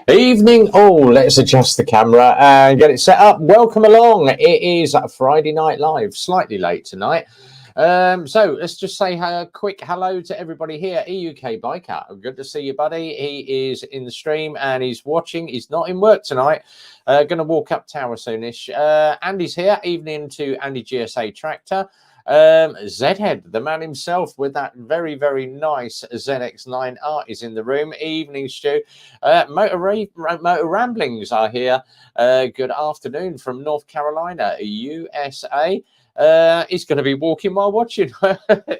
Evening all, let's adjust the camera and get it set up. Welcome along. It is Friday Night Live, slightly late tonight. So let's just say a quick hello to everybody here. EUK Biker, good to see you, buddy. He is in the stream and he's watching. He's not in work tonight. Going to walk up tower soonish. Andy's here. Evening to Andy GSA Tractor. Zhead, the man himself with that very, very nice ZX9R is in the room. Evening, Stu. Motor Ramblings are here. Good afternoon from North Carolina, USA. He's going to be walking while watching.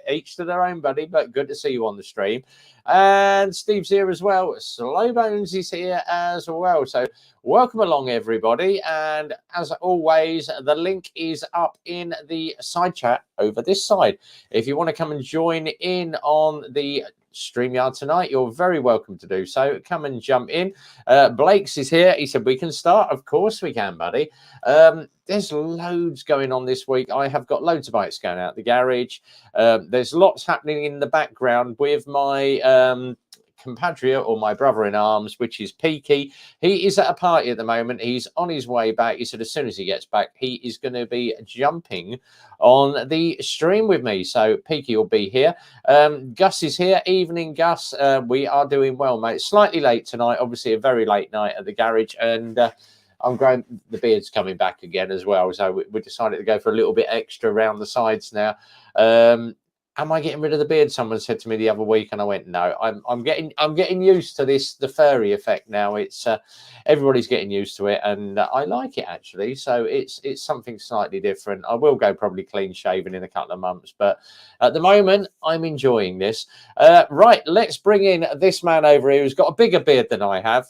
Each to their own, buddy, but good to see you on the stream. And Steve's here as well. Slow Bones is here as well. So welcome along, everybody. And as always, the link is up in the side chat over this side. If you want to come and join in on the StreamYard tonight, you're very welcome to do so. Come and jump in. Blake's is here. He said we can start. Of course we can, buddy. There's loads going on this week. I have got loads of bikes going out the garage. There's lots happening in the background with my compatriot or my brother in arms, which is Peaky. He is at a party at the moment. He's on his way back. He said as soon as he gets back, he is going to be jumping on the stream with me. So Peaky will be here. Gus is here. Evening, Gus. We are doing well, mate. Slightly late tonight. Obviously a very late night at the garage, and I'm growing, the beard's coming back again as well. So we decided to go for a little bit extra around the sides now. Am I getting rid of the beard? Someone said to me the other week, and I went, no. I'm getting used to this, the furry effect now. It's everybody's getting used to it, and I like it actually. So it's something slightly different. I will go probably clean shaven in a couple of months, but at the moment I'm enjoying this. Right, let's bring in this man over here who's got a bigger beard than I have.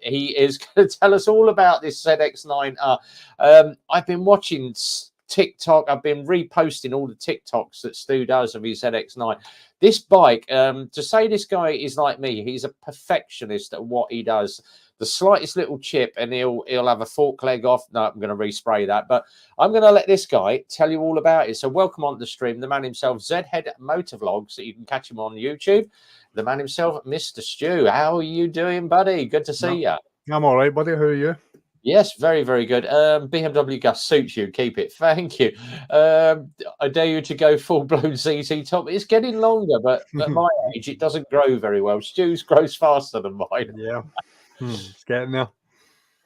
He is going to tell us all about this ZX9R. I've been watching TikTok. I've been reposting all the TikToks that Stu does of his ZX9. This bike, to say this guy is like me, he's a perfectionist at what he does. The slightest little chip and he'll have a fork leg off. No, I'm going to respray that, but I'm going to let this guy tell you all about it. So welcome on the stream, the man himself, Zhead Motor Vlogs, so you can catch him on YouTube. The man himself, Mr. Stu. How are you doing, buddy? Good to see you. I'm all right, buddy. How are you? Yes, very, very good. BMW Gus suits you. Keep it. Thank you. I dare you to go full-blown ZZ top. It's getting longer, but at my age, it doesn't grow very well. Stu's grows faster than mine. Yeah, it's getting there.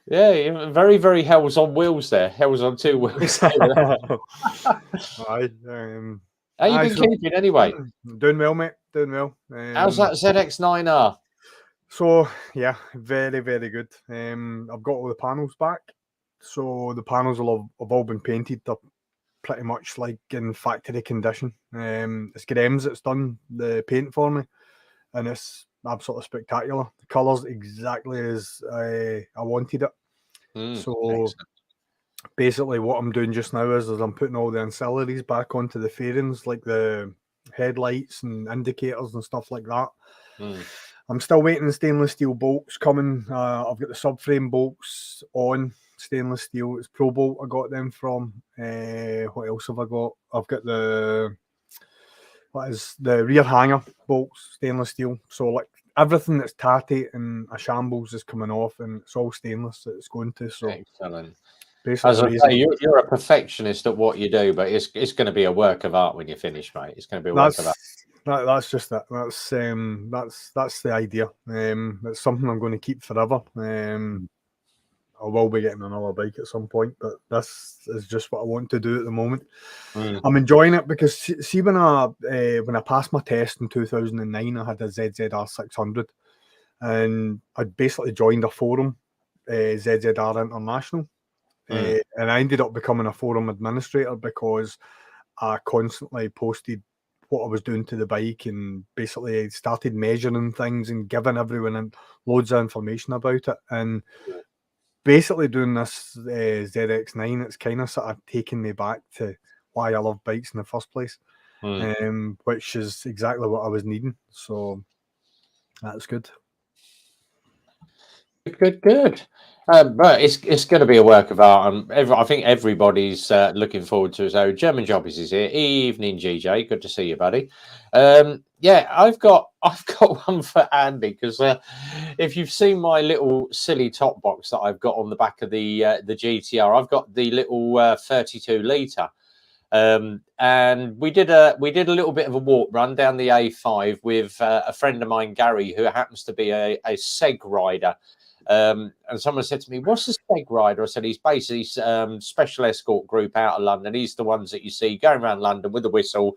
Yeah, very, very Hells on wheels there. Hells on two wheels. Aye. How you been keeping anyway? Doing well, mate. Doing well. How's that ZX9R? So yeah, very, very good. I've got all the panels back, so the panels will have all been painted. They're pretty much like in factory condition. It's Graham's that's done the paint for me, and it's absolutely spectacular. The colours exactly as I wanted it. So excellent. Basically, what I'm doing just now is I'm putting all the ancillaries back onto the fairings, like the headlights and indicators and stuff like that. I'm still waiting on stainless steel bolts coming. I've got the subframe bolts on stainless steel. It's Pro Bolt I got them from. What else have I got? I've got the rear hanger bolts, stainless steel. So like everything that's tatty and a shambles is coming off, and it's all stainless that it's going to. So excellent. As I say, you're a perfectionist at what you do, but it's going to be a work of art when you finish, mate. It's going to be a work of art. That's just it. That's the idea. It's something I'm going to keep forever. I will be getting another bike at some point, but this is just what I want to do at the moment. I'm enjoying it because see when I passed my test in 2009, I had a ZZR 600, and I basically joined a forum, ZZR International, and I ended up becoming a forum administrator because I constantly posted what I was doing to the bike, and basically started measuring things and giving everyone loads of information about it. And basically doing this ZX9, it's kind of sort of taken me back to why I love bikes in the first place, which is exactly what I was needing. So that's good. Good. But it's going to be a work of art, and I think everybody's looking forward to it. So German Jobbies is here. Evening, GJ. Good to see you, buddy. Yeah, I've got one for Andy because if you've seen my little silly top box that I've got on the back of the GTR, I've got the little 32 litre. And we did a little bit of a walk run down the A5 with a friend of mine, Gary, who happens to be a seg rider. And someone said to me, "What's a seg rider?" I said, "He's basically special escort group out of London. He's the ones that you see going around London with a whistle,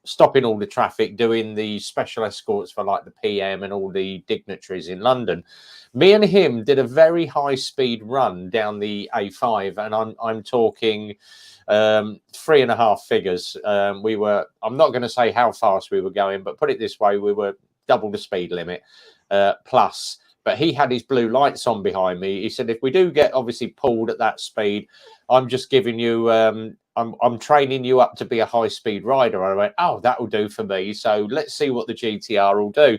stopping all the traffic, doing the special escorts for like the PM and all the dignitaries in London." Me and him did a very high speed run down the A5, and I'm talking 3.5 figures. I'm not going to say how fast we were going, but put it this way, we were double the speed limit plus. But he had his blue lights on behind me. He said, if we do get obviously pulled at that speed, I'm just giving you, I'm training you up to be a high speed rider. I went, oh, that'll do for me. So let's see what the GTR will do.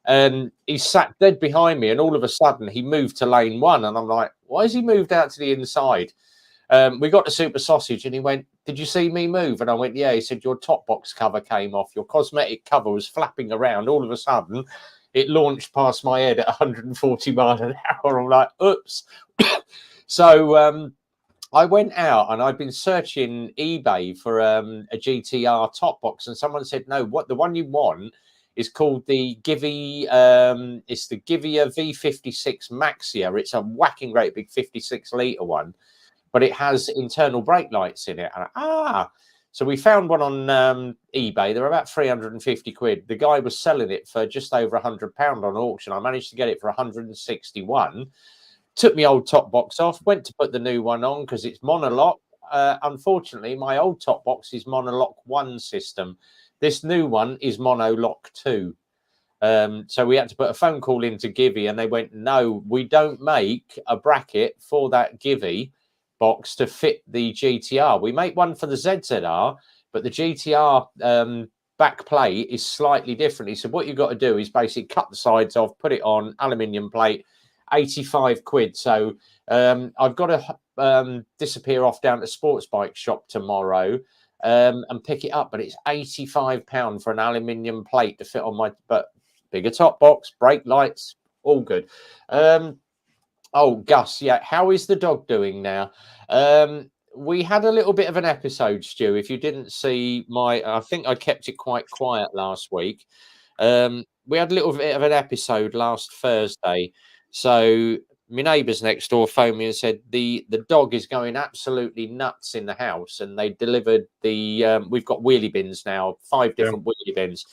And he sat dead behind me, and all of a sudden he moved to lane 1. And I'm like, why has he moved out to the inside? We got to Super Sausage, and he went, "Did you see me move?" And I went, "Yeah." He said, "Your top box cover came off. Your cosmetic cover was flapping around. All of a sudden, it launched past my head at 140 miles an hour." I'm like, oops. So I went out, and I've been searching eBay for a GTR top box, and someone said, "No, what the one you want is called the Givey. It's the Givea V56 Maxia. It's a whacking great big 56 litre one, but it has internal brake lights in it." And so we found one on eBay. They're about 350 quid. The guy was selling it for just over £100 on auction. I managed to get it for 161. Took my old top box off, went to put the new one on because it's monolock. Unfortunately, my old top box is monolock 1 system. This new one is monolock 2. So we had to put a phone call into Givey, and they went, "No, we don't make a bracket for that Givey box to fit the GTR. We make one for the ZZR, but the GTR back plate is slightly different." He said, "What you've got to do is basically cut the sides off, put it on aluminium plate, 85 quid. So I've got to disappear off down to Sports Bike Shop tomorrow and pick it up, but it's £85 for an aluminium plate to fit on my bigger top box, brake lights, all good." Oh, Gus, yeah. How is the dog doing now? We had a little bit of an episode, Stu. If you didn't see I think I kept it quite quiet last week. We had a little bit of an episode last Thursday. So my neighbours next door phoned me and said the dog is going absolutely nuts in the house, and they delivered we've got wheelie bins now, 5 different wheelie bins.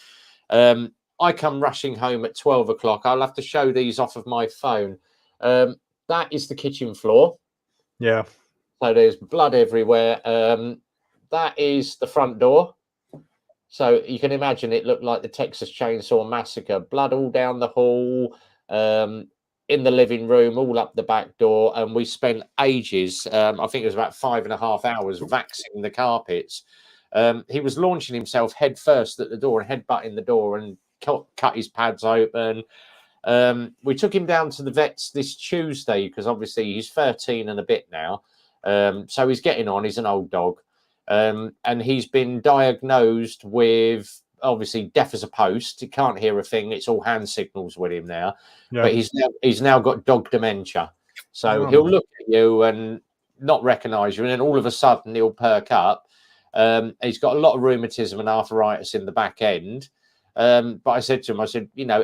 I come rushing home at 12 o'clock. I'll have to show these off of my phone. That is the kitchen floor. Yeah. So there's blood everywhere. That is the front door. So you can imagine it looked like the Texas Chainsaw Massacre. Blood all down the hall, in the living room, all up the back door. And we spent ages, I think it was about 5.5 hours, vaxing the carpets. He was launching himself head first at the door and headbutting the door and cut his pads open. We took him down to the vets this Tuesday because obviously he's 13 and a bit now. So he's getting on. He's an old dog. And he's been diagnosed with obviously deaf as a post. He can't hear a thing. It's all hand signals with him now. Yeah. But he's now got dog dementia. So he'll look at you and not recognize you. And then all of a sudden he'll perk up. He's got a lot of rheumatism and arthritis in the back end. But I said to him,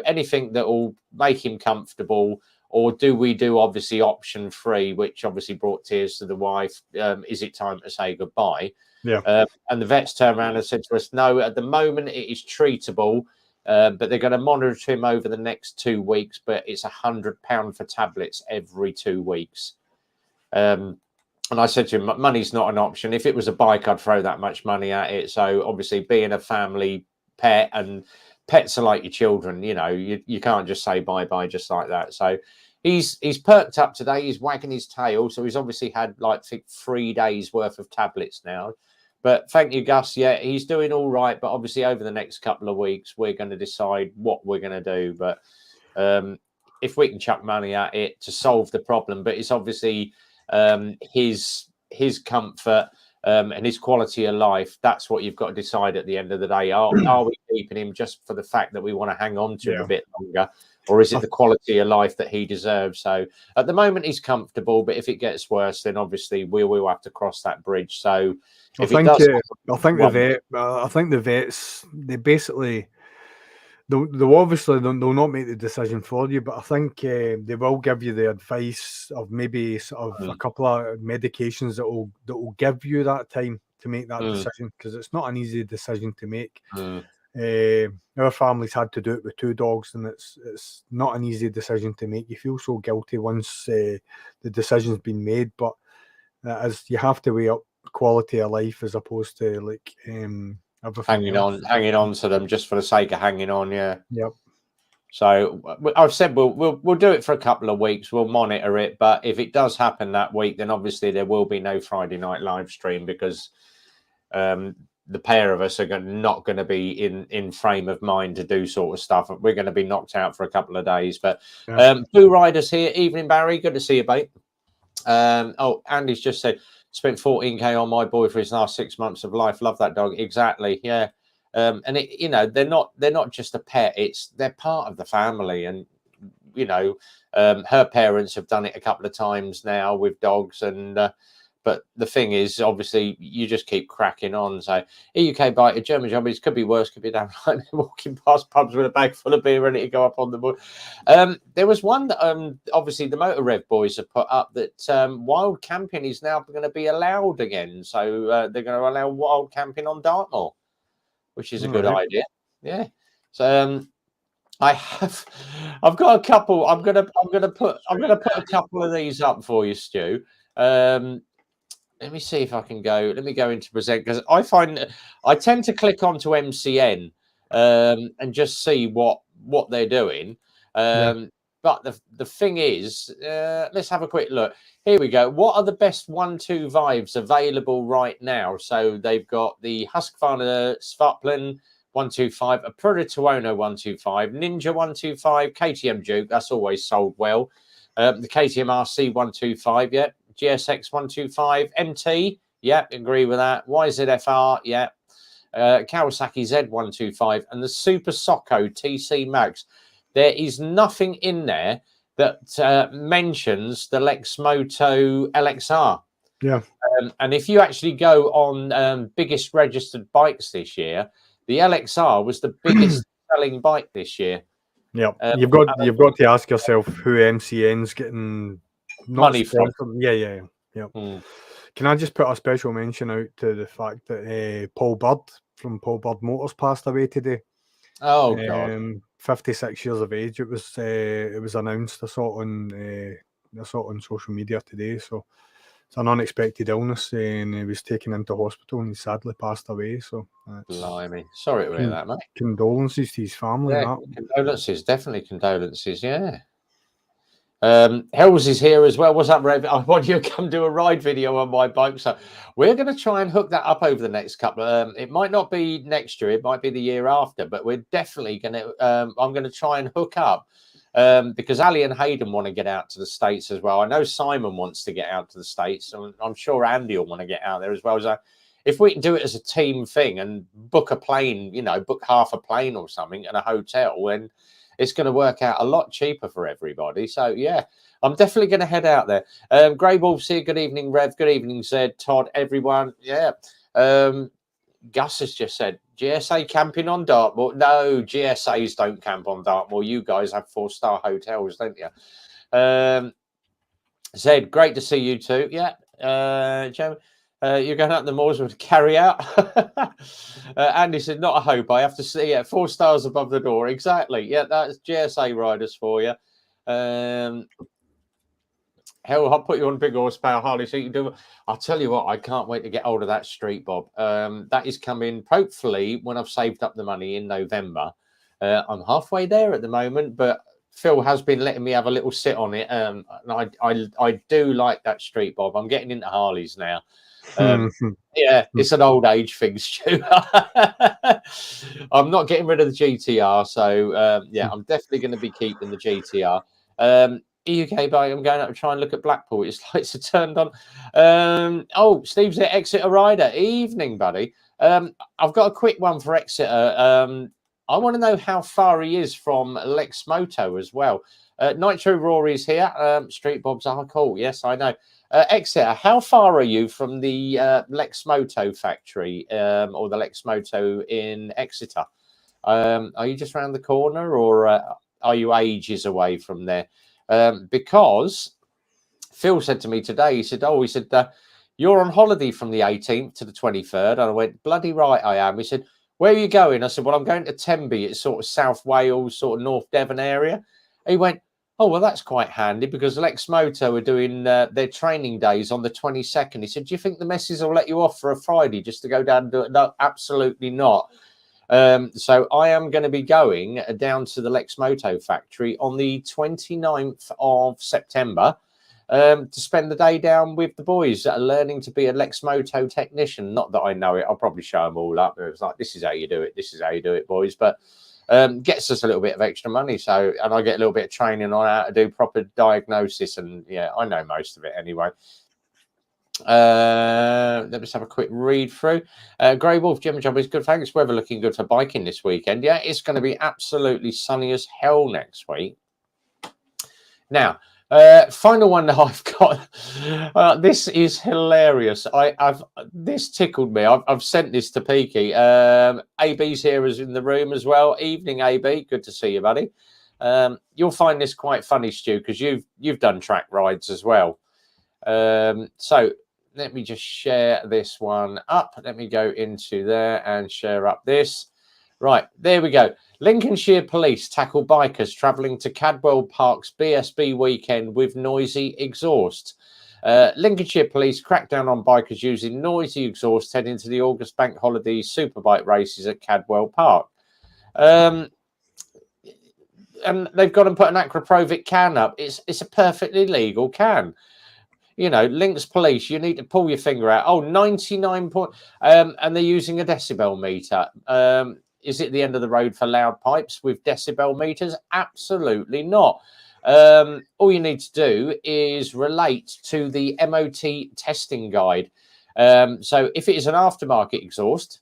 anything that will make him comfortable, or do we do obviously option 3, which obviously brought tears to the wife. Is it time to say goodbye? Yeah. And the vets turned around and said to us, no, at the moment it is treatable, but they're going to monitor him over the next 2 weeks, but it's £100 for tablets every 2 weeks. And I said to him, money's not an option. If it was a bike, I'd throw that much money at it. So obviously being a family pet, and pets are like your children, you can't just say bye-bye just like that. So he's perked up today. He's wagging his tail. So he's obviously had 3 days worth of tablets now. But thank you, Gus. Yeah, he's doing all right. But obviously over the next couple of weeks, we're going to decide what we're going to do. But if we can chuck money at it to solve the problem, but it's obviously his comfort and his quality of life. That's what you've got to decide at the end of the day. Are we keeping him just for the fact that we want to hang on to him a bit longer, or is it the quality of life that he deserves? So at the moment he's comfortable, but if it gets worse, then obviously we will have to cross that bridge. So I think the vets, they basically, they'll obviously they'll not make the decision for you, but I think they will give you the advice of maybe sort of a couple of medications that will give you that time to make that decision, because it's not an easy decision to make. Our family's had to do it with 2 dogs, and it's not an easy decision to make. You feel so guilty once the decision's been made, but as you have to weigh up quality of life as opposed to like hanging on to them just for the sake of hanging on. Yep. So I've said we'll do it for a couple of weeks. We'll monitor it, but if it does happen that week, then obviously there will be no Friday night live stream, because the pair of us are not going to be in frame of mind to do sort of stuff. We're going to be knocked out for a couple of days. But Boo Rider's here. Evening, Barry. Good to see you, mate. Andy's just said, spent 14k on my boy for his last 6 months of life. Love that dog. Exactly. Yeah. And it, you know, they're not just a pet. They're part of the family. And, you know, her parents have done it a couple of times now with dogs. And, but the thing is, obviously, you just keep cracking on. So, UK bite, German jobbies could be worse, could be down right walking past pubs with a bag full of beer ready to go up on the board. There was one that, obviously, the Motor Rev boys have put up that wild camping is now going to be allowed again. So, they're going to allow wild camping on Dartmoor, which is a good idea. Yeah. So, I've got a couple. I'm gonna put a couple of these up for you, Stu. Let me see if I can go. Let me go into present, because I find I tend to click onto MCN and just see what they're doing. But the thing is, let's have a quick look. Here we go. What are the best 1-2 vibes available right now? So they've got the Husqvarna Svartplan 125, a Purituono 125, Ninja 125, KTM Duke. That's always sold well. The KTM RC 125, yeah. GSX 125, MT, yeah, agree with that. YZFR, yeah. Kawasaki Z125, and the Super Socko TC Max. There is nothing in there that mentions the Lexmoto LXR. Yeah. And if you actually go on biggest registered bikes this year, the LXR was the biggest selling bike this year. Yeah, you've got to ask yourself who MCN's getting money from. Yeah. Can I just put a special mention out to the fact that Paul Bird from Paul Bird Motors passed away today? Oh God, 56 years of age. It was announced. I saw it on social media today. So it's an unexpected illness, and he was taken into hospital and he sadly passed away. So blimey, sorry to hear that, mate. Condolences to his family. Yeah, condolences, definitely condolences. Yeah. Hells is here as well. What's up, Rev? I want you to come do a ride video on my bike. So we're going to try and hook that up over the next couple of, it might not be next year, it might be the year after, but we're definitely going to, I'm going to try and hook up because Ali and Hayden want to get out to the States as well. I know Simon wants to get out to the States, and I'm sure Andy will want to get out there as well. So if we can do it as a team thing and book a plane, you know, book half a plane or something and a hotel, and it's going to work out a lot cheaper for everybody. So, yeah, I'm definitely going to head out there. Grey Wolves here. Good evening, Rev. Good evening, Zed, Todd, everyone. Yeah. Gus has just said, GSA camping on Dartmoor. No, GSAs don't camp on Dartmoor. You guys have 4-star hotels, don't you? Zed, great to see you too. Yeah. Joe. You're going out the moors with carry out. Andy said, not a hope. I have to see 4 stars above the door. Exactly. Yeah, that's GSA riders for you. Hell, I'll put you on big horsepower, Harley, so you can do it. I'll tell you what, I can't wait to get hold of that Street Bob. That is coming, hopefully, when I've saved up the money in November. I'm halfway there at the moment, but Phil has been letting me have a little sit on it. And I do like that Street Bob. I'm getting into Harleys now. Yeah, it's an old age thing, Stu. I'm not getting rid of the GTR, so yeah, I'm definitely going to be keeping the GTR. UK bike, I'm going up to try and look at Blackpool. It's lights are turned on. Oh, Steve's at Exeter Rider. Evening, buddy. I've got a quick one for Exeter. I want to know how far he is from Lex Moto as well. Nitro Rory's here. Street Bobs are cool. Yes, I know. Exeter, how far are you from the Lex Moto factory or the Lex Moto in Exeter? Are you just around the corner, or are you ages away from there? Because Phil said to me today, he said, you're on holiday from the 18th to the 23rd. And I went, bloody right I am. He said, where are you going? I said, well, I'm going to Tenby. It's sort of South Wales, sort of North Devon area. He went, oh, well, that's quite handy because Lex Moto are doing their training days on the 22nd. He said, do you think the messes will let you off for a Friday just to go down and do it? No, absolutely not. So I am going to be going down to the Lex Moto factory on the 29th of September to spend the day down with the boys that are learning to be a Lex Moto technician. Not that I know it. I'll probably show them all up. It was like, this is how you do it. This is how you do it, boys. But gets us a little bit of extra money. So, and I get a little bit of training on how to do proper diagnosis. And yeah, I know most of it anyway. Let me just have a quick read through. Grey Wolf, Jim Job is good. Thanks. Weather looking good for biking this weekend. Yeah, it's going to be absolutely sunny as hell next week. Now, final one that I've got. This is hilarious. This tickled me. I've sent this to Peaky. AB's here is in the room as well. Evening, AB. Good to see you, buddy. You'll find this quite funny, Stu, because you've done track rides as well. So let me just share this one up. Let me go into there and share up this. Right, there we go. Lincolnshire police tackle bikers travelling to Cadwell Park's BSB weekend with noisy exhaust. Lincolnshire police crack down on bikers using noisy exhaust heading to the August Bank Holiday Superbike races at Cadwell Park. And they've got to put an Acroprovic can up. It's a perfectly legal can. You know, Links police, you need to pull your finger out. Oh, 99 point. And they're using a decibel meter. Is it the end of the road for loud pipes with decibel meters? Absolutely not. All you need to do is relate to the MOT testing guide. So if it is an aftermarket exhaust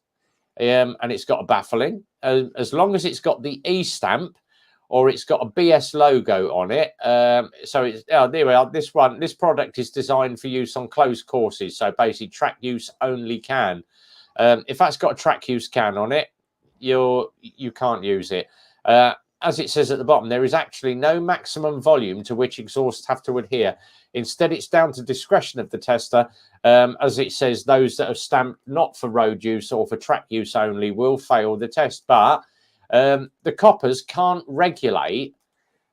and it's got a baffling, as long as it's got the E stamp, or it's got a BS logo on it. So it's there we are. This product is designed for use on closed courses. So basically track use only can. If that's got a track use can on it, you can't use it. As it says at the bottom, there is actually no maximum volume to which exhausts have to adhere. Instead, it's down to discretion of the tester. As it says, those that are stamped not for road use or for track use only will fail the test. But the coppers can't regulate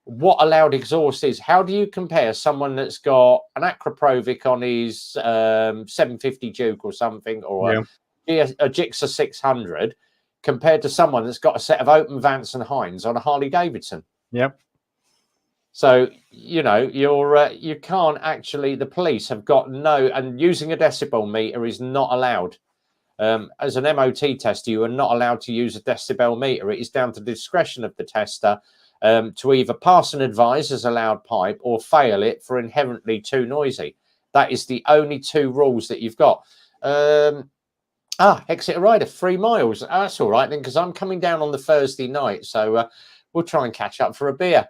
what allowed exhaust is. How do you compare someone that's got an Acroprovic on his 750 Duke or something, or a Gixxer 600, compared to someone that's got a set of open Vance and Hines on a Harley Davidson? Yep. So, you know, you can't actually, the police have got no, and using a decibel meter is not allowed. As an MOT tester, you are not allowed to use a decibel meter. It is down to the discretion of the tester to either pass and advise as a loud pipe or fail it for inherently too noisy. That is the only two rules that you've got. Exeter Rider, 3 miles. That's all right then, because I'm coming down on the Thursday night. So we'll try and catch up for a beer.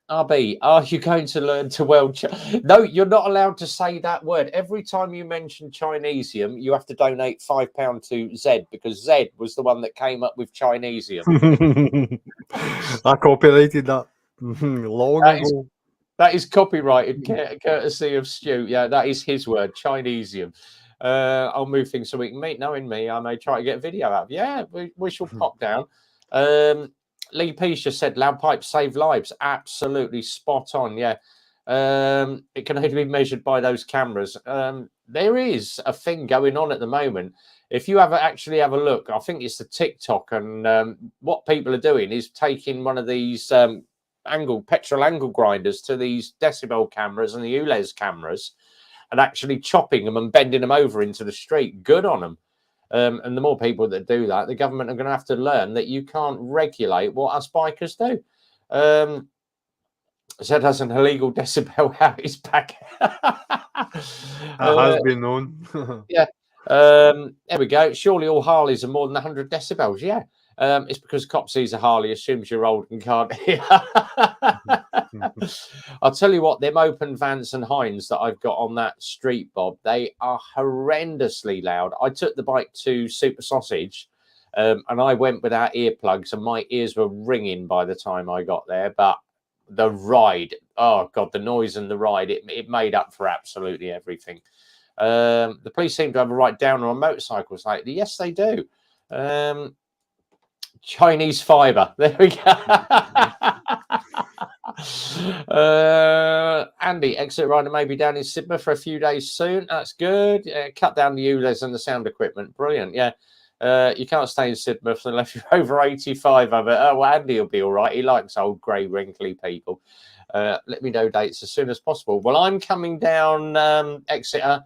RB, are you going to learn to weld? No, you're not allowed to say that word. Every time you mention Chinesium, you have to donate £5 to Zed, because Zed was the one that came up with Chinesium. I copyrighted that long ago. That is copyrighted, courtesy of Stu. Yeah, that is his word, Chinesium. I'll move things so we can meet. Knowing me, I may try to get a video out. Yeah, we shall pop down. Lee Peace just said loud pipes save lives. Absolutely spot on. Yeah. It can only be measured by those cameras. There is a thing going on at the moment. If you actually have a look, I think it's the TikTok, and what people are doing is taking one of these petrol angle grinders to these decibel cameras and the ULEZ cameras and actually chopping them and bending them over into the street. Good on them. And the more people that do that, the government are going to have to learn that you can't regulate what us bikers do. Said has an illegal decibel out his back. That has been known. Yeah. There we go. Surely all Harleys are more than 100 decibels. Yeah. It's because cop sees a Harley, assumes you're old and can't hear. I'll tell you what, them open Vance and Hines that I've got on that street, Bob, they are horrendously loud. I took the bike to Super Sausage and I went without earplugs and my ears were ringing by the time I got there. But the ride, oh God, the noise and the ride, it made up for absolutely everything. The police seem to have a right down on motorcycles lately. Yes, they do. Chinese fiber. There we go. Andy, exit rider maybe down in Sidmouth for a few days soon. That's good. Cut down the ULEZ and the sound equipment. Brilliant. Yeah. You can't stay in Sidmouth unless you're over 85 of it. Oh, well, Andy will be all right. He likes old grey, wrinkly people. Let me know dates as soon as possible. Well, I'm coming down Exeter.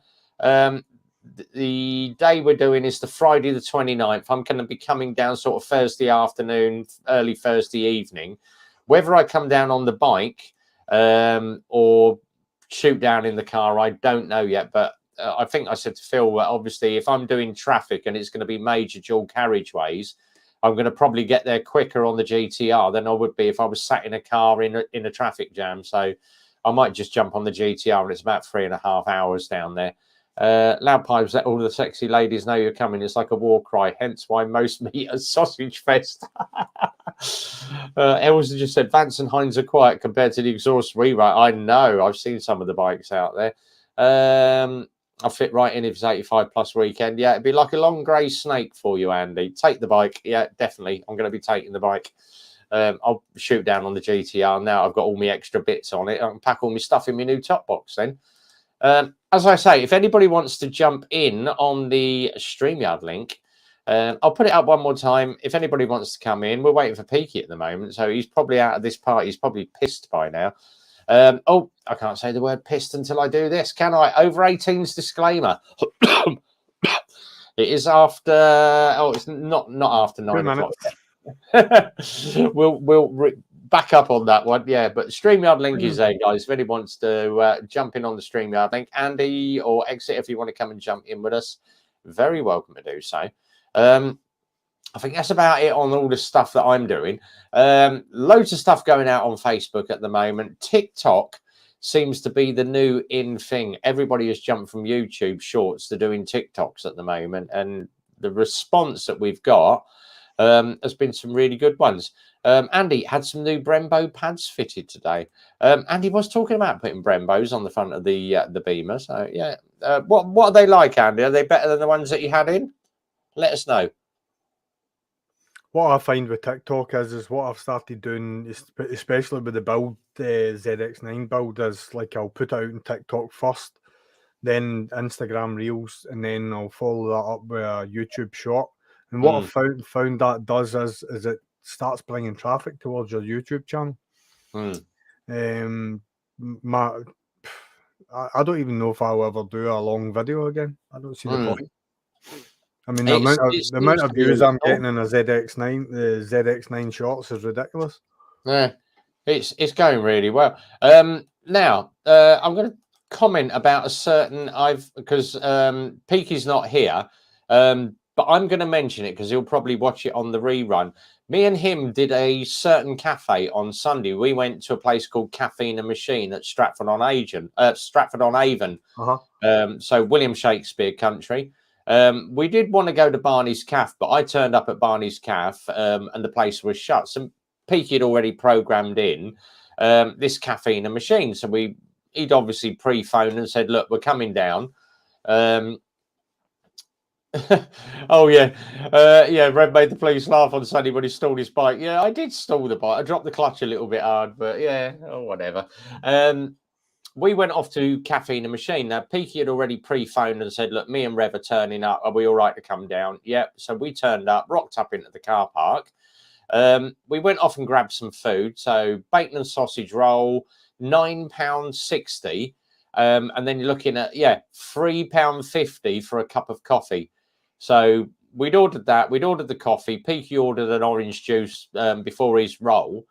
The day we're doing is the Friday the 29th. I'm going to be coming down sort of Thursday afternoon, early Thursday evening. Whether I come down on the bike or shoot down in the car, I don't know yet. But I think I said to Phil, obviously, if I'm doing traffic and it's going to be major dual carriageways, I'm going to probably get there quicker on the GTR than I would be if I was sat in a car in a traffic jam. So I might just jump on the GTR, and it's about 3.5 hours down there. Loud pipes let all the sexy ladies know you're coming. It's like a war cry, hence why most meet at Sausage Fest. Elsa just said Vance and Hines are quiet compared to the exhaust rewrite. I know, I've seen some of the bikes out there. I'll fit right in if it's 85 plus weekend. Yeah, it'd be like a long grey snake for you, Andy. Take the bike. Yeah, definitely. I'm going to be taking the bike. I'll shoot down on the GTR now. I've got all my extra bits on it. I can pack all my stuff in my new top box then. As I say, if anybody wants to jump in on the StreamYard link, I'll put it up one more time. If anybody wants to come in, we're waiting for Peaky at the moment, so he's probably out of this party. He's probably pissed by now. Oh, I can't say the word pissed until I do this, can I? Over 18's disclaimer. It is after. Oh, it's not after 9 o'clock. We'll back up on that one, yeah. But StreamYard link is there, guys. If anyone wants to jump in on the StreamYard link, Andy or Exit, if you want to come and jump in with us, very welcome to do so. I think that's about it on all the stuff that I'm doing. Loads of stuff going out on Facebook at the moment. TikTok seems to be the new in thing. Everybody has jumped from YouTube Shorts to doing TikToks at the moment, and the response that we've got has been some really good ones. Andy had some new Brembo pads fitted today. Andy was talking about putting Brembos on the front of the Beamer. So yeah, what are they like, Andy? Are they better than the ones that you had in? Let us know. What I find with TikTok is what I've started doing, especially with the build, ZX9 build, is like I'll put it out on TikTok first, then Instagram Reels, and then I'll follow that up with a YouTube short. And what I've found that does is it starts bringing traffic towards your YouTube channel. I don't even know if I'll ever do a long video again. I don't see the point. I mean, the amount of views I'm getting in a ZX9, the ZX9 shorts is ridiculous. Yeah, it's going really well. Now, I'm going to comment about a certain because Peaky's not here, but I'm going to mention it because he'll probably watch it on the rerun. Me and him did a certain cafe on Sunday. We went to a place called Caffeine and Machine at Stratford-on-Avon. So William Shakespeare country. We did want to go to Barney's Cafe, but I turned up at Barney's Cafe and the place was shut. So Peaky had already programmed in this Caffeine and Machine. So he'd obviously pre-phoned and said, look, we're coming down. Oh yeah, Red made the police laugh on Sunday when he stalled his bike. Yeah, I did stall the bike. I dropped the clutch a little bit hard, but yeah, whatever. We went off to Caffeine and Machine. Now, Peaky had already pre-phoned and said, look, me and Rev are turning up. Are we all right to come down? Yep. So we turned up, rocked up into the car park. We went off and grabbed some food. So bacon and sausage roll, £9.60. And then you're looking at, £3.50 for a cup of coffee. So we'd ordered that. We'd ordered the coffee. Peaky ordered an orange juice before his roll.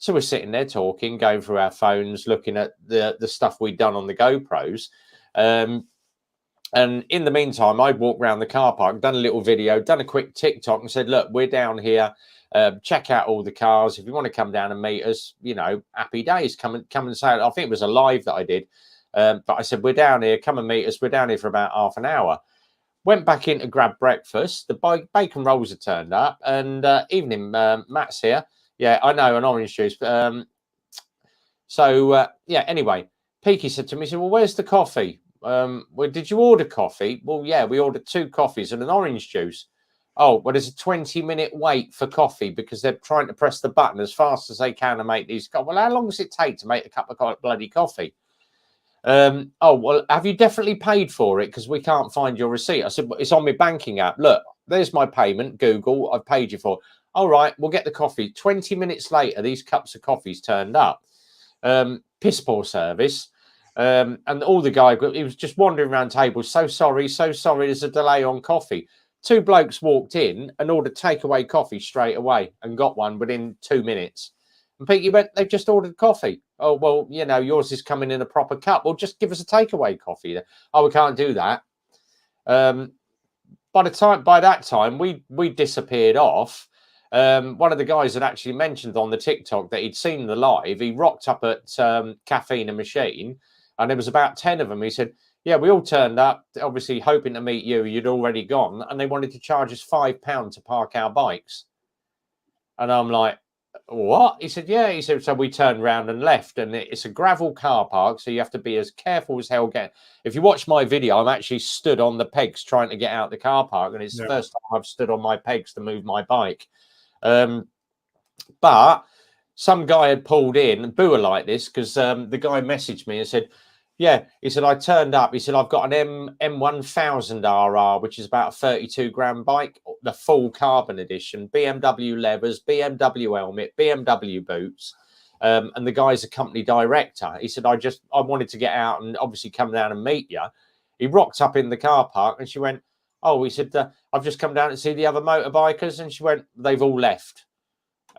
So we're sitting there talking, going through our phones, looking at the stuff we'd done on the GoPros. And in the meantime, I'd walked around the car park, done a little video, done a quick TikTok and said, look, we're down here. Check out all the cars. If you want to come down and meet us, you know, happy days. Come and say it. I think it was a live that I did. But I said, we're down here. Come and meet us. We're down here for about half an hour. Went back in to grab breakfast. The bacon rolls had turned up. And evening, Matt's here. Yeah, I know, an orange juice. Yeah, anyway, Peaky said to me, he said, well, where's the coffee? Well, did you order coffee? Well, yeah, we ordered 2 coffees and an orange juice. Oh, well, there's a 20-minute wait for coffee because they're trying to press the button as fast as they can to make these. Well, how long does it take to make a cup of bloody coffee? Oh, well, have you definitely paid for it? Because we can't find your receipt. I said, well, it's on my banking app. Look, there's my payment. Google, I've paid you for it. All right, we'll get the coffee. 20 minutes later, these cups of coffee's turned up. Piss poor service. And all the guy, he was just wandering around tables. So sorry. There's a delay on coffee. 2 blokes walked in and ordered takeaway coffee straight away and got one within 2 minutes. And Peaky went, they've just ordered coffee. Oh, well, you know, yours is coming in a proper cup. Well, just give us a takeaway coffee. Oh, we can't do that. By that time, we disappeared off. One of the guys had actually mentioned on the TikTok that he'd seen the live. He rocked up at Caffeine and Machine. And there was about 10 of them. He said, yeah, we all turned up, obviously hoping to meet you. You'd already gone. And they wanted to charge us £5 to park our bikes. And I'm like, what? He said, yeah. He said, so we turned around and left. And it's a gravel car park. So you have to be as careful as hell. If you watch my video, I'm actually stood on the pegs trying to get out the car park. And it's the first time I've stood on my pegs to move my bike. But some guy had pulled in, and Boo like this, because the guy messaged me and said, yeah, he said, I turned up. He said, I've got an M1000 RR, which is about a 32 grand bike, the full carbon edition, BMW levers, BMW helmet, BMW boots. And the guy's a company director. He said, I wanted to get out and obviously come down and meet you. He rocked up in the car park and she went, oh, he said, I've just come down to see the other motorbikers. And she went, they've all left.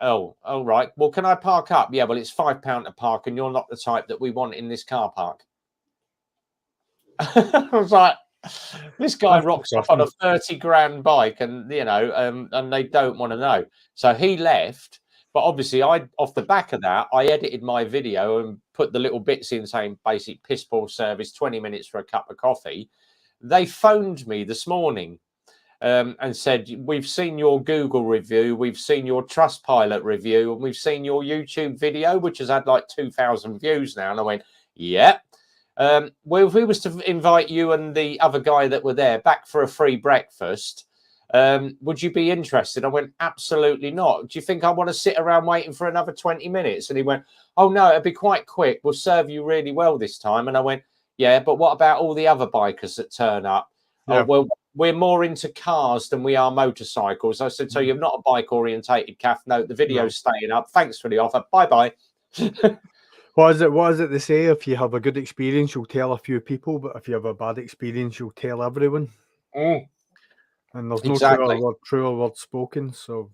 Oh, all right. Well, can I park up? Yeah, well, it's £5 to park and you're not the type that we want in this car park. I was like, this guy rocks up on a 30 grand bike and, you know, and they don't want to know. So he left. But obviously, off the back of that, I edited my video and put the little bits in saying basic piss poor service, 20 minutes for a cup of coffee. They phoned me this morning and said, we've seen your Google review, we've seen your Trustpilot review, and we've seen your YouTube video, which has had like 2,000 views now. And I went, yeah. Well, if we was to invite you and the other guy that were there back for a free breakfast, would you be interested? I went, absolutely not. Do you think I want to sit around waiting for another 20 minutes? And he went, oh, no, it'll be quite quick. We'll serve you really well this time. And I went, yeah, but what about all the other bikers that turn up? Yeah. Oh, well, we're more into cars than we are motorcycles. I said, so you're not a bike orientated, Kath? No, the video's staying up. Thanks for the offer. Bye-bye. What is it they say? If you have a good experience, you'll tell a few people, but if you have a bad experience, you'll tell everyone. And there's no truer word spoken. So,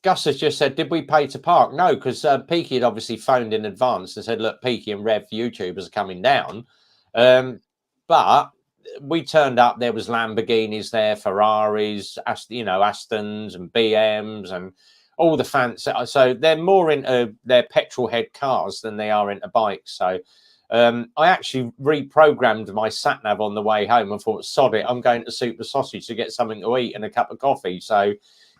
Gus has just said, did we pay to park? No, because Peaky had obviously phoned in advance and said, look, Peaky and Rev YouTubers are coming down. But we turned up, there was Lamborghinis there, Ferraris, Astons and BMs and all the fancy. So they're more into their petrol head cars than they are into bikes. So I actually reprogrammed my sat nav on the way home and thought, sod it, I'm going to Super Sausage to get something to eat and a cup of coffee. So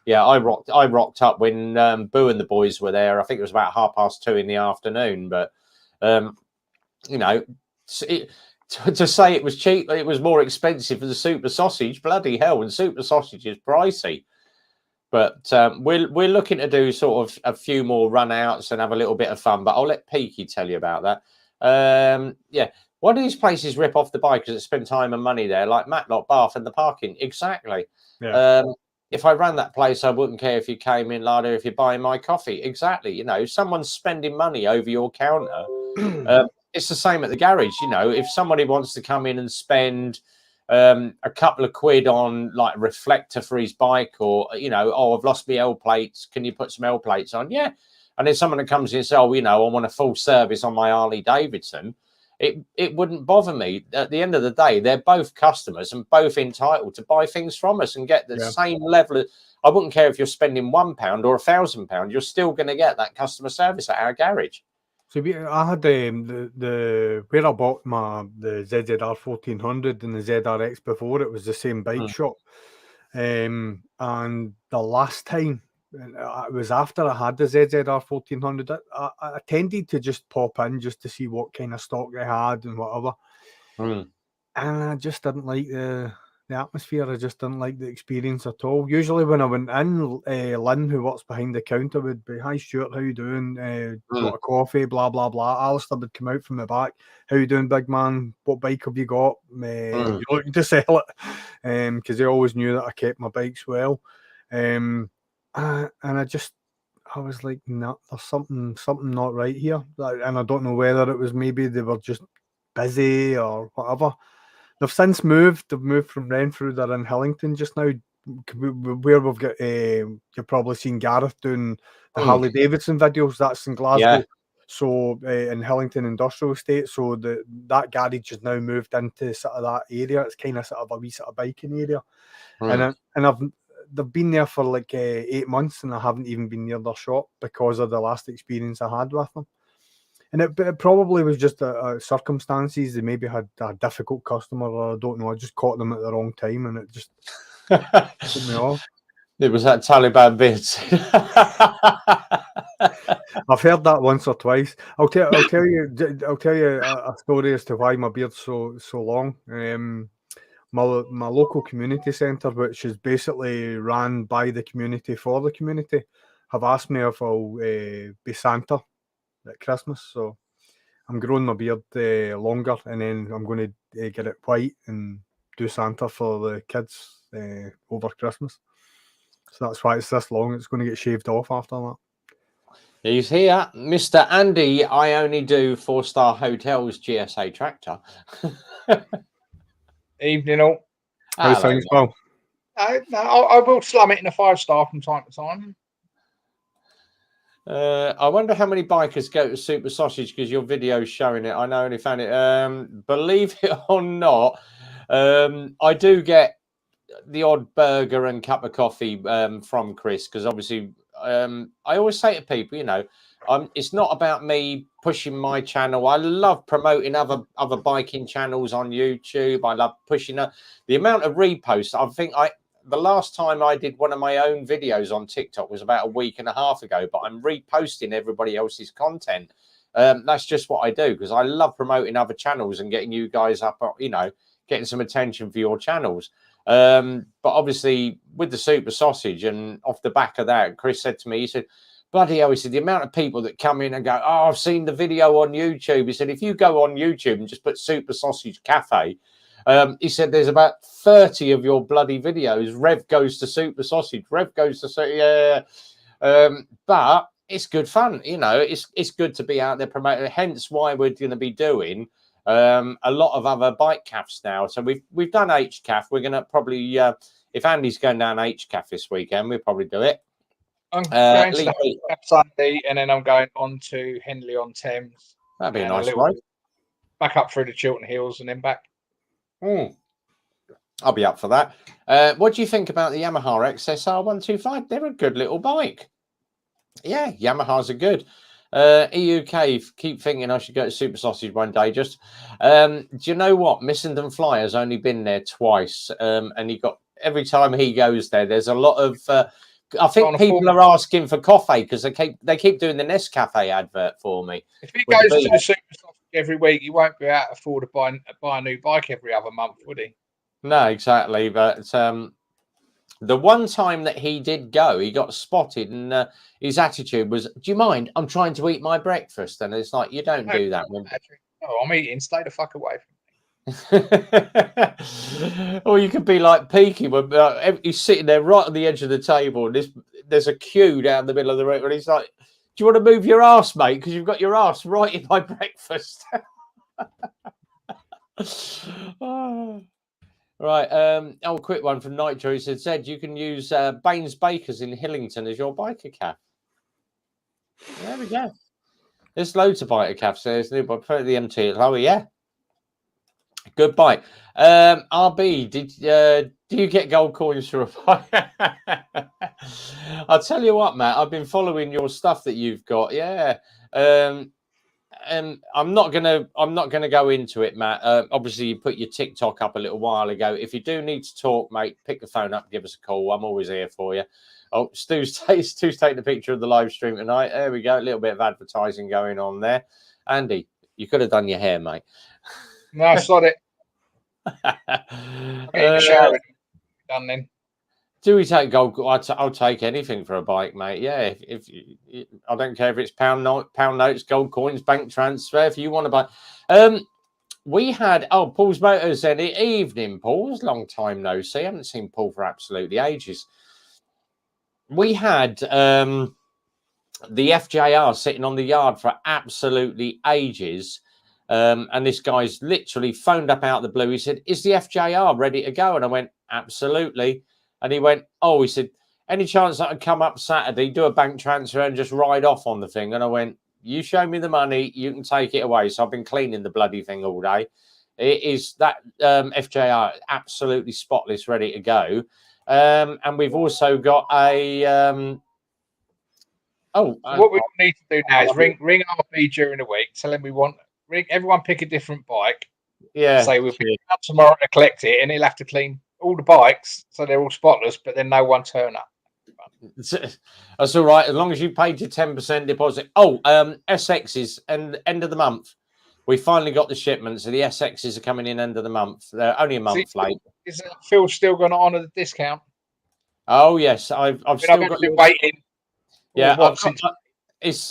yeah, I rocked up when Boo and the boys were there. I think it was about 2:30 in the afternoon. But you know, to say it was cheap, it was more expensive for the Super Sausage. Bloody hell, and Super Sausage is pricey. But we're looking to do sort of a few more run-outs and have a little bit of fun. But I'll let Peaky tell you about that. Yeah, why do these places rip off the bikers that spend time and money there, like Matlock, Bath, and the parking? Exactly. Yeah. If I ran that place, I wouldn't care if you came in, Lada, if you're buying my coffee. Exactly. You know, someone's spending money over your counter. It's the same at the garage. You know, if somebody wants to come in and spend a couple of quid on like a reflector for his bike, or, you know, oh, I've lost my L plates, can you put some L plates on? Yeah. and then someone that comes in and says, oh, you know, I want a full service on my Harley Davidson, it wouldn't bother me. At the end of the day, they're both customers and both entitled to buy things from us and get the same level of. I wouldn't care if you're spending £1 or £1,000, you're still going to get that customer service at our garage. So I had the where I bought the ZZR 1400 and the ZRX before, it was the same bike shop. And the last time, it was after I had the ZZR 1400, I tended to just pop in just to see what kind of stock they had and whatever. And I just didn't like the atmosphere. I just didn't like the experience at all. Usually when I went in, Lynn, who works behind the counter, would be, hi Stuart, how you doing? Got a coffee, blah, blah, blah. Alistair would come out from the back. How you doing, big man? What bike have you got? You're looking to sell it? Because they always knew that I kept my bikes well. And I was like, nah, there's something not right here. And I don't know whether it was maybe they were just busy or whatever. They've since moved. They've moved from Renfrew. They're in Hillington just now, where we've got. You've probably seen Gareth doing the Harley Davidson videos. That's in Glasgow. Yeah. So in Hillington Industrial Estate. So that garage has now moved into sort of that area. It's kind of sort of a wee sort of biking area, and they've been there for like 8 months, and I haven't even been near their shop because of the last experience I had with them. And it probably was just circumstances. They maybe had a difficult customer, or I don't know. I just caught them at the wrong time, and it just put me off. It was that Taliban bit. I've heard that once or twice. I'll tell you a story as to why my beard's so long. My local community centre, which is basically ran by the community for the community, have asked me if I'll be Santa at Christmas. So I'm growing my beard longer, and then I'm going to get it white and do Santa for the kids over Christmas. So that's why it's this long. It's going to get shaved off after that. He's here, Mr. Andy. I only do 4-star hotels GSA tractor. Evening all. How's things, Paul? I will slum it in a 5-star from time to time. I wonder how many bikers go to Super Sausage because your video's showing it. I know, only found it. Believe it or not, I do get the odd burger and cup of coffee from Chris, because obviously I always say to people, you know, it's not about me pushing my channel. I love promoting other biking channels on YouTube. I love pushing the amount of reposts. I think the last time I did one of my own videos on TikTok was about a week and a half ago, but I'm reposting everybody else's content. That's just what I do, because I love promoting other channels and getting you guys up, you know, getting some attention for your channels. But obviously with the Super Sausage, and off the back of that, Chris said to me, he said, bloody hell, he said, the amount of people that come in and go, oh, I've seen the video on YouTube. He said, if you go on YouTube and just put Super Sausage Cafe, he said there's about 30 of your bloody videos. Rev goes to Super Sausage. Rev goes to but it's good fun, you know. It's good to be out there promoting. Hence why we're going to be doing a lot of other bike cafes now. So we've done HCAF. We're going to probably if Andy's going down HCAF this weekend, we'll probably do it. I'm going to Sunday, and then I'm going on to Henley on Thames. That'd be a nice ride. Back up through the Chiltern Hills and then back. I'll be up for that. What do you think about the Yamaha XSR 125? They're a good little bike. Yeah, Yamahas are good. EUK, keep thinking I should go to Super Sausage one day. Just do you know what? Missenden Fly has only been there twice, and he got every time he goes there. There's a lot of. I think people are asking for coffee because they keep doing the Nescafe advert for me. If he goes to the Super Sausage every week, he won't be able to afford to buy a new bike every other month, would he? No, exactly. But the one time that he did go, he got spotted, and his attitude was, "Do you mind? I'm trying to eat my breakfast." And it's like, you don't do that. No, I'm eating. Stay the fuck away from me. Or you could be like Peaky, when he's sitting there right on the edge of the table, and there's a queue down the middle of the room, and he's like, "Do you want to move your ass, mate? Because you've got your ass right in my breakfast." Right. Quick one from Nitro. He said, Zed, you can use Baines Bakers in Hillington as your biker caf. There we go. There's loads of bike at Cav. There's new bike. Put the MT at lower. Yeah. Good bike. RB, do you get gold coins for a bike? I'll tell you what, Matt. I've been following your stuff that you've got. Yeah. And I'm not gonna go into it, Matt. Obviously, you put your TikTok up a little while ago. If you do need to talk, mate, pick the phone up, give us a call. I'm always here for you. Oh, Stu's taking a picture of the live stream tonight. There we go. A little bit of advertising going on there. Andy, you could have done your hair, mate. No, I saw it. Okay, shower done then. Do we take gold? I'll take anything for a bike, mate. Yeah, if I don't care if it's pound notes, gold coins, bank transfer. If you want to buy, we had Paul's Motors said evening. Paul's long time no see. I haven't seen Paul for absolutely ages. We had the FJR sitting on the yard for absolutely ages. And this guy's literally phoned up out of the blue. He said, "Is the FJR ready to go?" And I went, "Absolutely." And he went, he said, "Any chance I could come up Saturday, do a bank transfer and just ride off on the thing?" And I went, "You show me the money, you can take it away." So I've been cleaning the bloody thing all day. It is that FJR absolutely spotless, ready to go. And we've also got a... what we need to do now is ring RB during the week, tell him we want... everyone pick a different bike. Yeah. Say we'll pick up tomorrow to collect it, and he'll have to clean all the bikes so they're all spotless, but then no one turn up. That's all right, as long as you paid your 10% deposit. SXs and end of the month. We finally got the shipment, so the SXs are coming in end of the month. They're only a month late. Is Phil still going to honour the discount? Oh yes, I've still got been waiting. Yeah,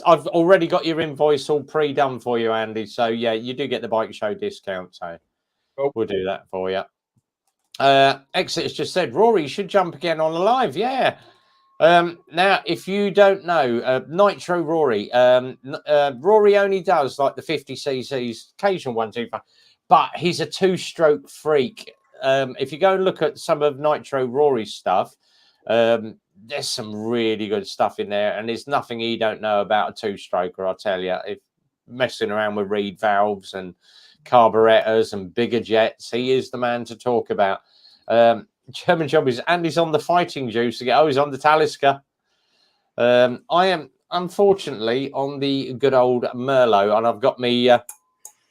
I've already got your invoice all pre-done for you, Andy. So yeah, you do get the bike show discount. So we'll do that for you. Exit has just said, Rory, you should jump again on the live. Yeah. Now, if you don't know, Nitro Rory, Rory only does like the 50cc's, occasional 125, but he's a two-stroke freak. If you go and look at some of Nitro Rory's stuff, there's some really good stuff in there, and there's nothing he don't know about a two-stroker, I'll tell you. If messing around with reed valves and carburetors and bigger jets, he is the man to talk about. German job is Andy's on the fighting juice again. He's on the Talisker. I am unfortunately on the good old Merlot, and I've got me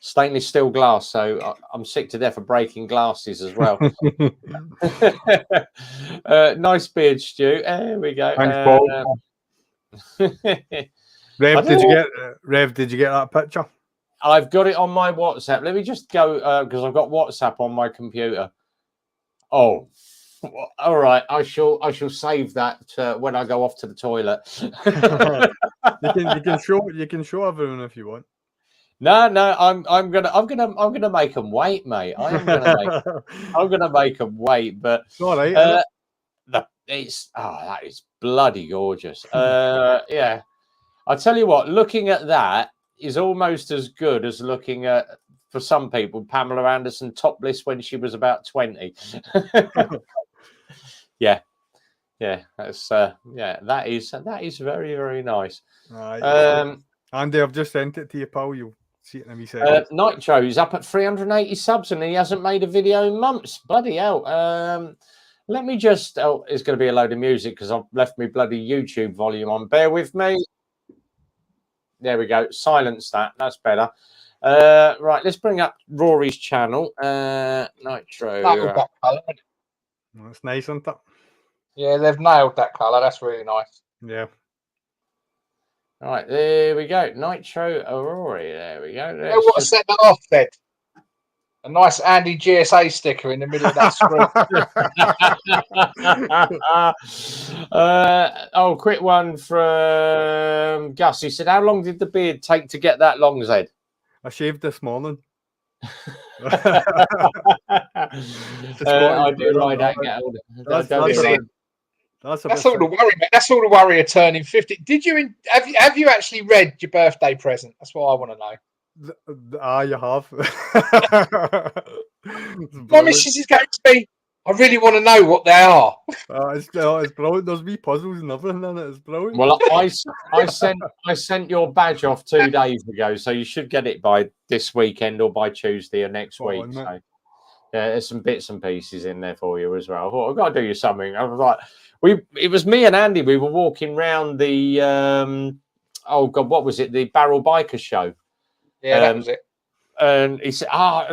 stainless steel glass, so I'm sick to death of breaking glasses as well. Nice beard, Stu. There we go. Thanks, Paul. Rev, did you get that picture? I've got it on my WhatsApp. Let me just go because I've got WhatsApp on my computer. Oh, all right. I shall save that when I go off to the toilet. you can show everyone if you want. No, I'm gonna make them wait, mate. I'm gonna make them wait. But it's all right. That is bloody gorgeous. Yeah, I tell you what, looking at that is almost as good as looking at, for some people, Pamela Anderson topless when she was about 20. Yeah, that's that is very, very nice. Andy, I've just sent it to you, Paul. You'll see it in a wee second. Nitro's up at 380 subs, and he hasn't made a video in months. Bloody hell. Let me just... it's going to be a load of music because I've left me bloody YouTube volume on. Bear with me. There we go. Silence that. That's better. Right, let's bring up Rory's channel. Nitro. That's nice, isn't it? Yeah, they've nailed that colour. That's really nice. Yeah. All right, there we go. Nitro Rory. There we go. Let's what set that off, then? A nice Andy GSA sticker in the middle of that screen. Quick one from Gus. He said, "How long did the beard take to get that long, Zed?" I shaved this morning. I do ride out. That's all the worry, mate. That's all the worry of turning 50. Did you have you actually read your birthday present? That's what I want to know. You have. My missus is going to be, I really want to know what they are. It's brilliant. There's wee puzzles and everything in it. It's brilliant. Well, I sent your badge off 2 days ago, so you should get it by this weekend or by Tuesday or next week. So, yeah, there's some bits and pieces in there for you as well. I thought I've got to do you something. I was like, it was me and Andy. We were walking round the oh god, what was it? The Barrel Biker Show. Yeah, that was it. And he said,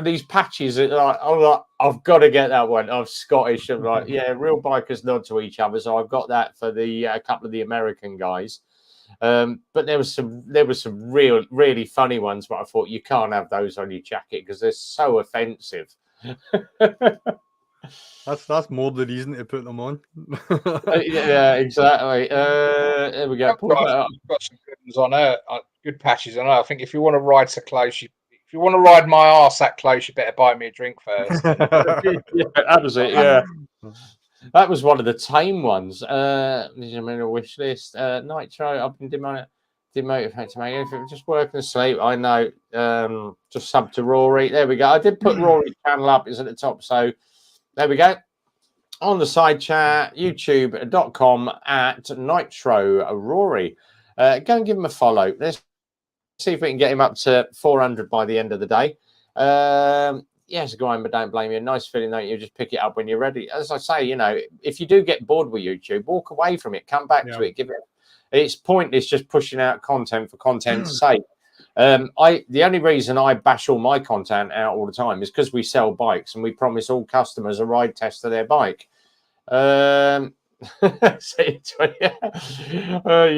these patches are like, I'm like, I've got to get that one. I'm Scottish. I'm like, yeah, real bikers nod to each other. So I've got that for the a couple of the American guys. But there was some really funny ones, but I thought you can't have those on your jacket because they're so offensive. That's more the reason to put them on. Yeah, exactly. There we go. I've got some good ones on her, good patches on her. I think if you want to ride so close, if you want to ride my arse that close, you better buy me a drink first. Yeah, that was it. Yeah, that was one of the tame ones. I'm in a wish list. Nitro. I've been demotivated to make anything. Just working asleep. I know. Just sub to Rory. There we go. I did put Rory's channel up. It's at the top. So there we go. On the side chat, youtube.com at Nitro Rory. Go and give him a follow. Let's see if we can get him up to 400 by the end of the day. Yes, grind, but don't blame you. Nice feeling, don't you? Just pick it up when you're ready. As I say, if you do get bored with YouTube, walk away from it. Come back to it. It's pointless just pushing out content for content's sake. The only reason I bash all my content out all the time is because we sell bikes and we promise all customers a ride test of their bike. You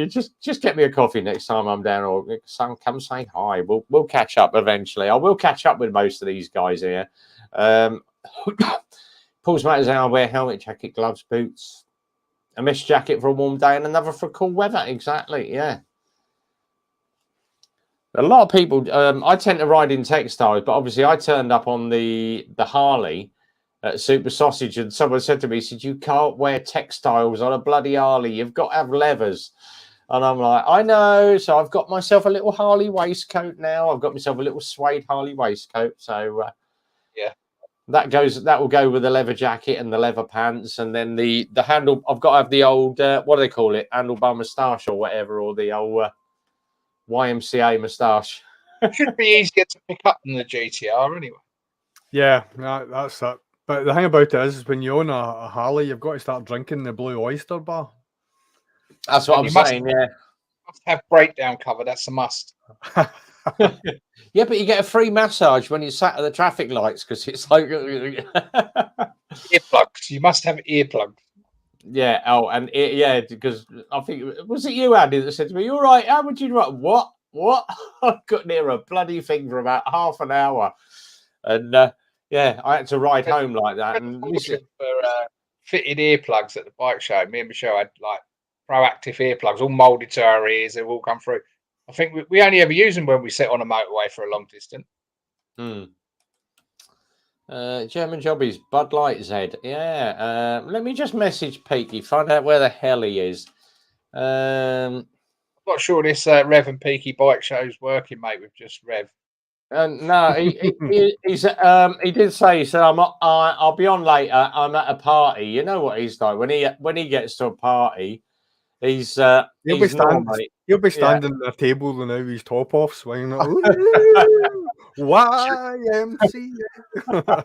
just get me a coffee next time I'm down, or come say hi. We'll catch up eventually. I will catch up with most of these guys here. Paul's matters how I wear helmet, jacket, gloves, boots, a mesh jacket for a warm day and another for cool weather. Exactly, yeah. A lot of people, I tend to ride in textiles, but obviously I turned up on the Harley at Super Sausage, and someone said to me, he said, you can't wear textiles on a bloody Harley. You've got to have levers. And I'm like, I know. So I've got myself a little Harley waistcoat now. I've got myself a little suede Harley waistcoat. So yeah, that will go with the leather jacket and the leather pants. And then the handle, I've got to have the old, what do they call it? Handlebar moustache or whatever, or the old YMCA moustache. It should be easier to pick up than the GTR anyway. Yeah, that's it. But the thing about it is when you own a Harley, you've got to start drinking the Blue Oyster bar. That's what I'm saying, yeah. Must have breakdown cover, that's a must. Yeah, but you get a free massage when you sat at the traffic lights because it's like earplugs. You must have earplugs. Yeah. Oh, and because I think was it you, Andy, that said to me, "You're right. How would you write what? I couldn't hear a bloody thing for about half an hour, and I had to ride home like that." And for fitted earplugs at the bike show, me and Michelle had like proactive earplugs, all molded to our ears. They've all come through. I think we only ever use them when we sit on a motorway for a long distance. German Jobbies, Bud Light Z. Yeah. Let me just message Peaky, find out where the hell he is. I'm not sure this Rev and Peaky bike show's working, mate, with just Rev. No, he did say, he said, I'll be on later. I'm at a party. You know what he's like. When he gets to a party, he'll be standing at a table with now his top off, swinging YMCA.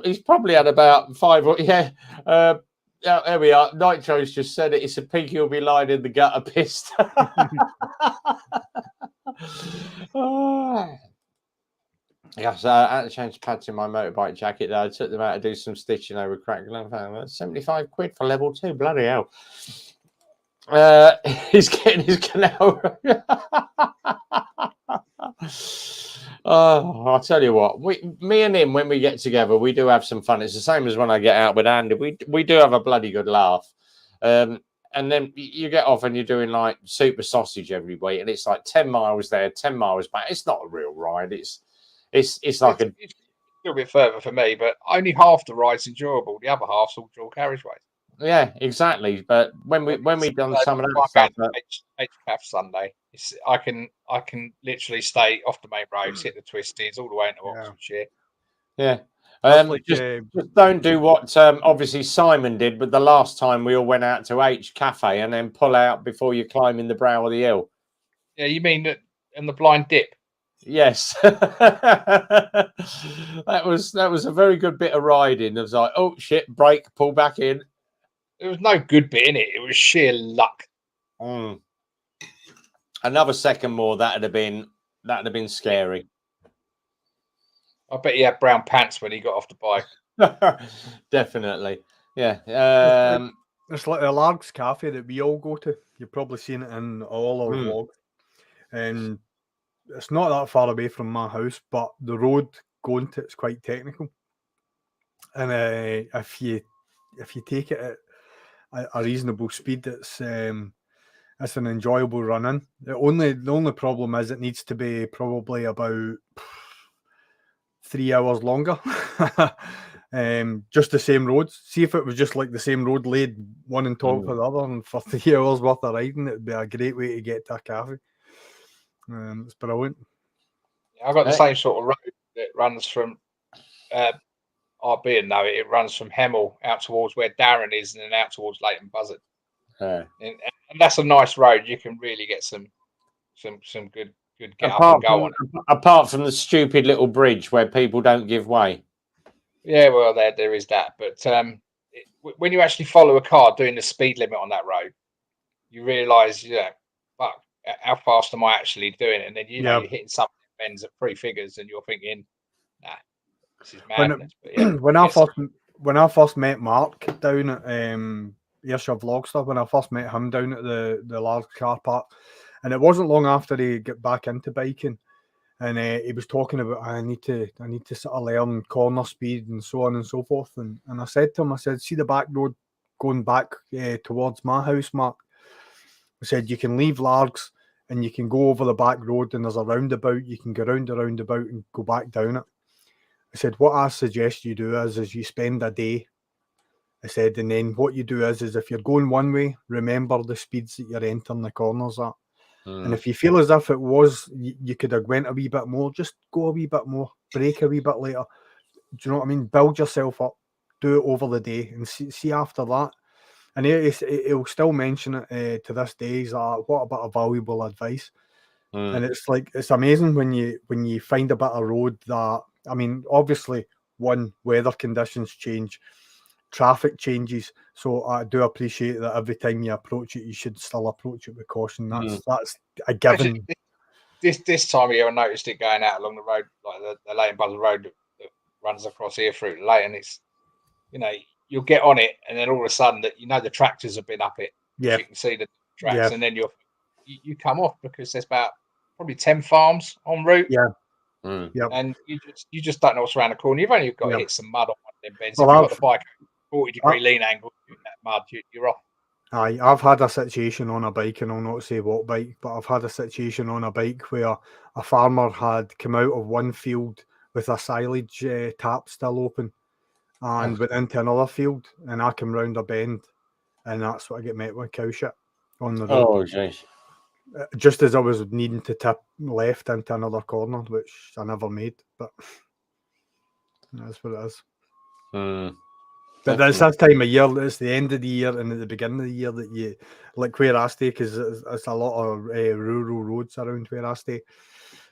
He's probably had about 5 or there we are. Nitro's just said it. It's a Peaky will be lying in the gutter pissed. Yes, I had to change pads in my motorbike jacket. I took them out to do some stitching over crack. 75 quid for level 2. Bloody hell. He's getting his canal. I'll tell you what, me and him, when we get together, we do have some fun. It's the same as when I get out with Andy. We do have a bloody good laugh. And then you get off and you're doing like Super Sausage every week, and it's like 10 miles there, 10 miles back. It's not a real ride. It's like a little bit further for me, but only half the ride's enjoyable. The other half's all dual carriageways. Yeah, exactly. But when we've done some of that stuff, HCAF Sunday, I can literally stay off the main road, hit the twisties all the way into Oxfordshire. Yeah. Like, just don't do what obviously Simon did, but the last time we all went out to H Cafe and then pull out before you climb in the brow of the hill. Yeah, you mean that in the blind dip? Yes, that was a very good bit of riding. It was like, oh shit, brake, pull back in. There was no good bit in it. It was sheer luck. Another second more, that'd have been scary. I bet he had brown pants when he got off the bike. Definitely, yeah. It's like a Largs Cafe that we all go to. You've probably seen it in all our vlogs, and it's not that far away from my house, but the road going to it's quite technical. And if you take it at a reasonable speed, it's an enjoyable run in. The only problem is it needs to be probably about 3 hours longer. Just the same roads. See if it was just like the same road laid one on top of the other, and for 3 hours worth of riding, it'd be a great way to get to a cafe. It's brilliant. I've got the same sort of road that runs from RB, and now it runs from Hemel out towards where Darren is, and then out towards Leighton Buzzard. And that's a nice road. You can really get some good get up and go on. Apart from the stupid little bridge where people don't give way. Yeah, well, there is that. But when you actually follow a car doing the speed limit on that road, you realise, fuck, how fast am I actually doing it? And then you're hitting something that bends at 3 figures, and you're thinking, nah, this is madness. When I first met Mark down at Ayrshire Vlogster, when I first met him down at the large car park, and it wasn't long after he got back into biking, and he was talking about I need to sort of learn corner speed and so on and so forth. And I said to him, see the back road going back towards my house, Mark? I said, you can leave Largs and you can go over the back road, and there's a roundabout. You can go round the roundabout and go back down it. I said, what I suggest you do is you spend a day. I said, and then what you do is if you're going one way, remember the speeds that you're entering the corners at. And if you feel as if it was, you could have went a wee bit more, just go a wee bit more, brake a wee bit later. Do you know what I mean? Build yourself up, do it over the day, and see after that. And he'll still mention it to this day. He's like, what a bit of valuable advice. And it's like, it's amazing when you find a bit of road that, I mean, obviously, weather conditions change, traffic changes. So I do appreciate that every time you approach it, you should still approach it with caution. That's a given. This time of year, I noticed it going out along the road, like the Leighton Buzzard Road that runs across here through to Leighton. It's, you'll get on it, and then all of a sudden, that the tractors have been up it. Yeah, you can see the tracks, and then you come off because there's about probably 10 farms en route. Yeah. And you just don't know what's around the corner. You've only got to hit some mud on one of them bends. Well, if you've got the bike 40-degree lean angle in that mud, you're off. Aye, I've had a situation on a bike, and I'll not say what bike, but I've had a situation on a bike where a farmer had come out of one field with a silage tap still open and went into another field, and I came round a bend, and that's what I get met with, cow shit on the road. Oh, jeez. Just as I was needing to tip left into another corner, which I never made, but that's what it is. But it's this time of year, it's the end of the year and at the beginning of the year that you, like where I stay, because it's a lot of rural roads around where I stay.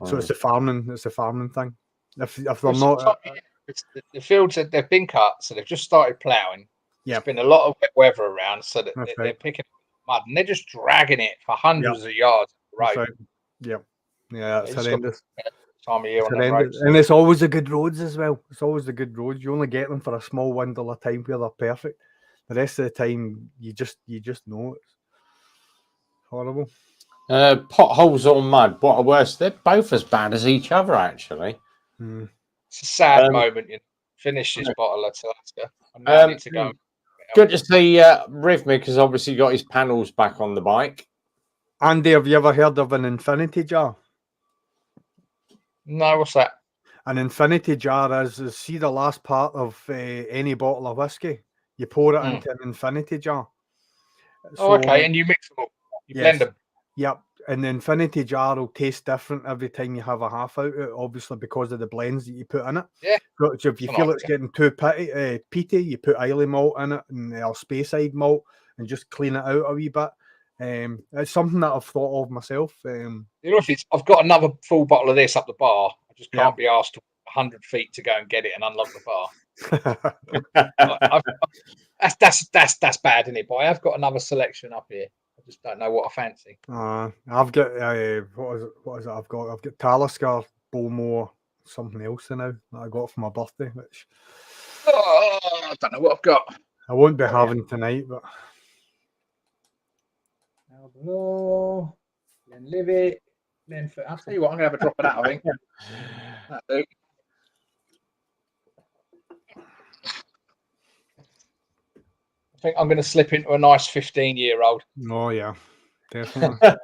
So it's a farming thing. If they're not... the fields, they've been cut, so they've just started ploughing. There's been a lot of wet weather around, so that they're picking up mud, and they're just dragging it for hundreds of yards of road. Right. Yeah, it's horrendous. Time of year on the roads. And it's always the good roads as well. It's always the good roads. You only get them for a small window of time where they're perfect. The rest of the time, you just know it's horrible. Potholes or mud, what are worse? They're both as bad as each other, actually. It's a sad moment. Finish this bottle of Alaska. I need to go. Good to see Rhythmic has obviously got his panels back on the bike. Andy, have you ever heard of an infinity jar? No, what's that? An infinity jar is see the last part of any bottle of whiskey. You pour it into an infinity jar. Okay, and you mix them up. You blend them. Yep. and the infinity jar will taste different every time you have a half out of it, obviously because of the blends that you put in it. Yeah. So if you feel it's getting too peaty, you put Islay malt in it and Speyside malt and just clean it out a wee bit. It's something that I've thought of myself. I've got another full bottle of this up the bar. I just can't be asked 100 feet to go and get it and unlock the bar. That's bad, isn't it? But I have got another selection up here. I just don't know what I fancy. I've got what is it? I've got Talisker, Bowmore, something else now that I got for my birthday, which I don't know what I've got. I won't be having tonight, but Glenlivet, I'll tell you what, I'm gonna have a drop of that, I think. I think I'm going to slip into a nice 15-year-old. Oh yeah, definitely. I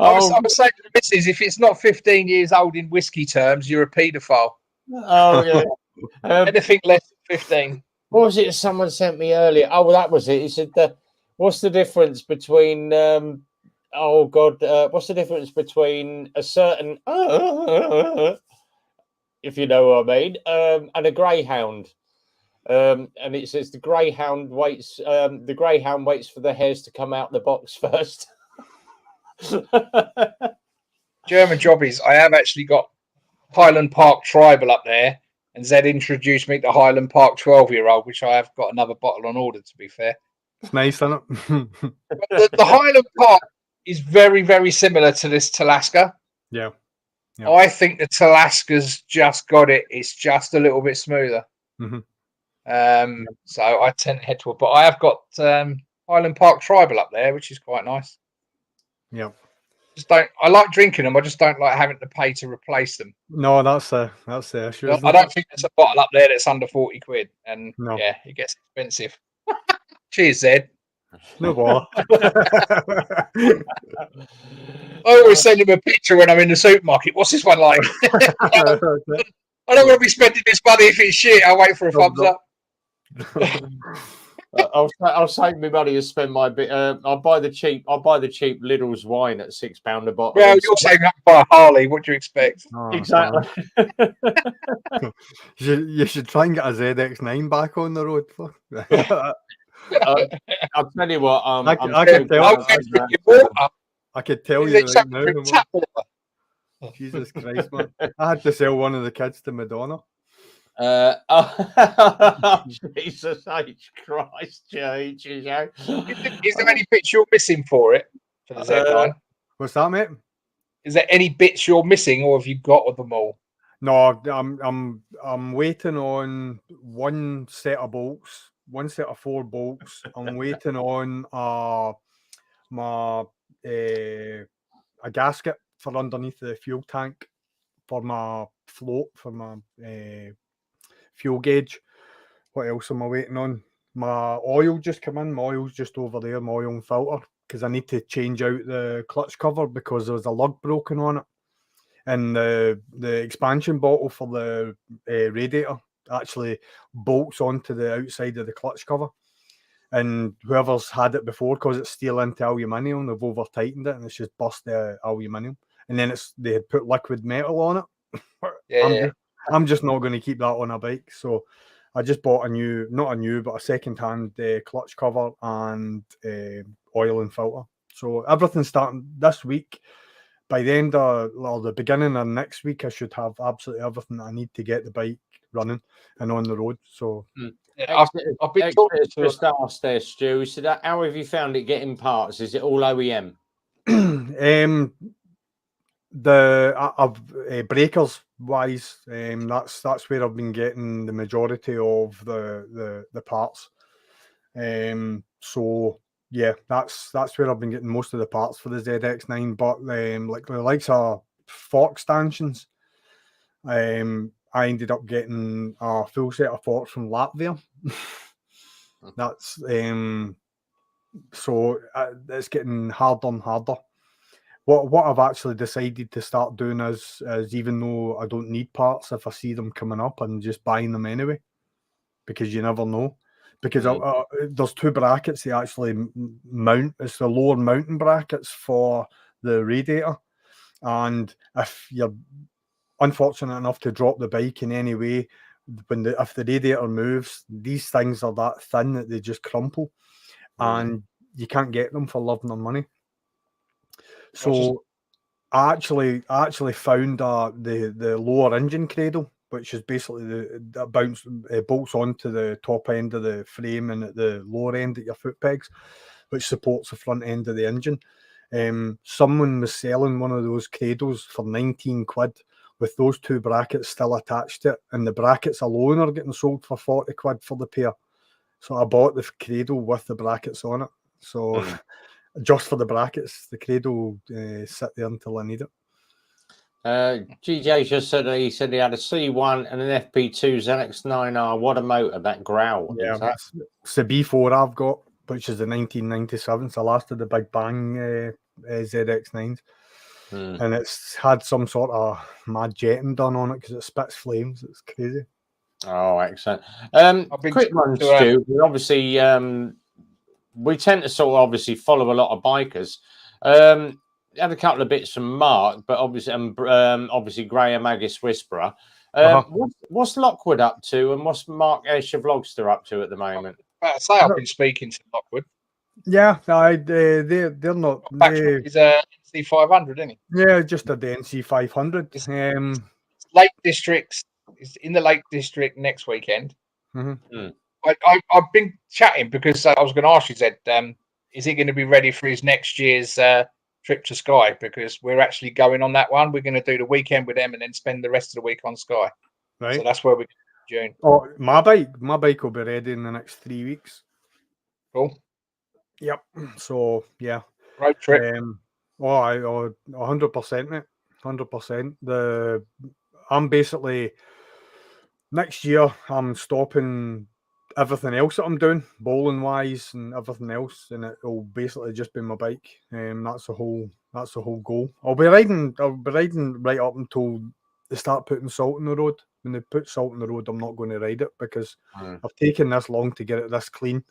was saying to the missus, if it's not 15 years old in whiskey terms, you're a paedophile. Oh yeah. Anything less than 15. What was it someone sent me earlier? Oh, well, that was it. He said, what's the difference between what's the difference between a certain if you know what I mean, and a greyhound? And it says the greyhound waits for the hares to come out the box first. German jobbies. I have actually got Highland Park Tribal up there, and Zed introduced me to Highland Park 12-year-old, which I have got another bottle on order, to be fair. It's nice, isn't it? the Highland Park is very, very similar to this Talaska. Yeah. I think the Talaska's just got it. It's just a little bit smoother. Mm-hmm. So I tend to head toward, but I have got Highland Park Tribal up there, which is quite nice. Yeah. I like drinking them. I just don't like having to pay to replace them. No, that's the issue. I don't think there's a bottle up there that's under 40 quid, and yeah, it gets expensive. Cheers, Zed. No bother. I always send him a picture when I'm in the supermarket. What's this one like? I don't want to be spending this money if it's shit. I'll wait for a thumbs up. I'll save my money and spend my bit. I'll buy the cheap Lidl's wine at £6 a bottle. Well, you're saving up for a Harley. What do you expect? Exactly. You should try and get a ZX9 back on the road. I'll tell you what. I could tell you right now. Jesus Christ, man! I had to sell one of the kids to Madonna. Jesus H. Christ, Jesus. Is there any bits you're missing for it? For the Z9? What's that, mate? Is there any bits you're missing, or have you got them all? No, I'm waiting on one set of bolts, one set of 4 bolts. I'm waiting on a gasket for underneath the fuel tank for my float, for my fuel gauge. What else am I waiting on? My oil just come in. My oil's just over there, my oil and filter, because I need to change out the clutch cover because there was a lug broken on it. And the expansion bottle for the radiator actually bolts onto the outside of the clutch cover. And whoever's had it before, because it's steel into aluminium, they've over tightened it and it's just burst the aluminium. And then they had put liquid metal on it. I'm just not going to keep that on a bike. So I just bought a second-hand clutch cover and oil and filter. So everything's starting this week. By the end of the beginning of next week, I should have absolutely everything I need to get the bike running and on the road. So I've been talking to just asked there, Stu. So how have you found it getting parts? Is it all OEM? Breakers wise, that's where I've been getting the majority of the parts. So yeah, that's where I've been getting most of the parts for the ZX9. But like the likes of fork stanchions, I ended up getting a full set of forks from Latvia. That's so it's getting harder and harder. What I've actually decided to start doing is even though I don't need parts, if I see them coming up, I'm just buying them anyway, because you never know. because there's two brackets they actually mount. It's the lower mounting brackets for the radiator, and if you're unfortunate enough to drop the bike in any way, if the radiator moves, these things are that thin that they just crumple, and you can't get them for love nor money. So I actually found the lower engine cradle, which is basically that bolts onto the top end of the frame and at the lower end at your foot pegs, which supports the front end of the engine. Someone was selling one of those cradles for 19 quid with those two brackets still attached to it, and the brackets alone are getting sold for 40 quid for the pair. So I bought the cradle with the brackets on it. So just for the brackets, the cradle sit there until I need it. GJ just said he had a C1 and an FP2 ZX9R. What a motor, that growl. Yeah, it's the B4 I've got, which is the 1997. It's the last of the Big Bang ZX9s. And it's had some sort of mad jetting done on it because it spits flames. It's crazy. Oh, excellent. Quick one, Stu. Obviously, we tend to sort of obviously follow a lot of bikers. Had a couple of bits from Mark, but obviously, obviously Graham Agus Whisperer. What's Lockwood up to, and what's Mark Escher Vlogster up to at the moment? I've been speaking to Lockwood. Yeah, they're not. He's a NC500, isn't he? Yeah, just a NC500. Lake Districts. It's in the Lake District next weekend. I've been chatting because I was going to ask you, Zed, is he going to be ready for his next year's trip to Skye? Because we're actually going on that one. We're going to do the weekend with them and then spend the rest of the week on Skye. Right. So that's where we're going in June. Oh, my bike will be ready in the next 3 weeks. Cool. Yep. So yeah. Road trip. 100%, mate. 100%. I'm basically next year I'm stopping everything else that I'm doing, bowling wise and everything else, and it'll basically just be my bike. That's the whole goal. I'll be riding right up until they start putting salt in the road. When they put salt in the road, I'm not going to ride it because I've taken this long to get it this clean.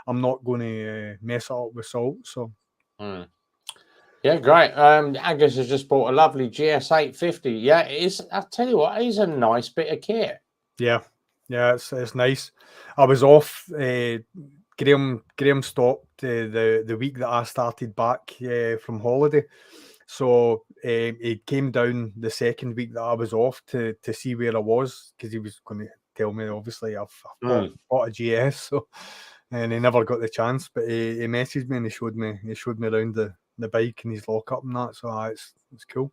I'm not going to mess it up with salt. So yeah, great. Agus has just bought a lovely GS850. Yeah, it is. I'll tell you what, it's a nice bit of kit. Yeah, it's nice. I was off. Graham stopped the week that I started back from holiday, so he came down the second week that I was off to see where I was, because he was going to tell me. Obviously, I've bought a GS, so and he never got the chance. But he messaged me and he showed me around the bike and his lockup and that. So it's cool.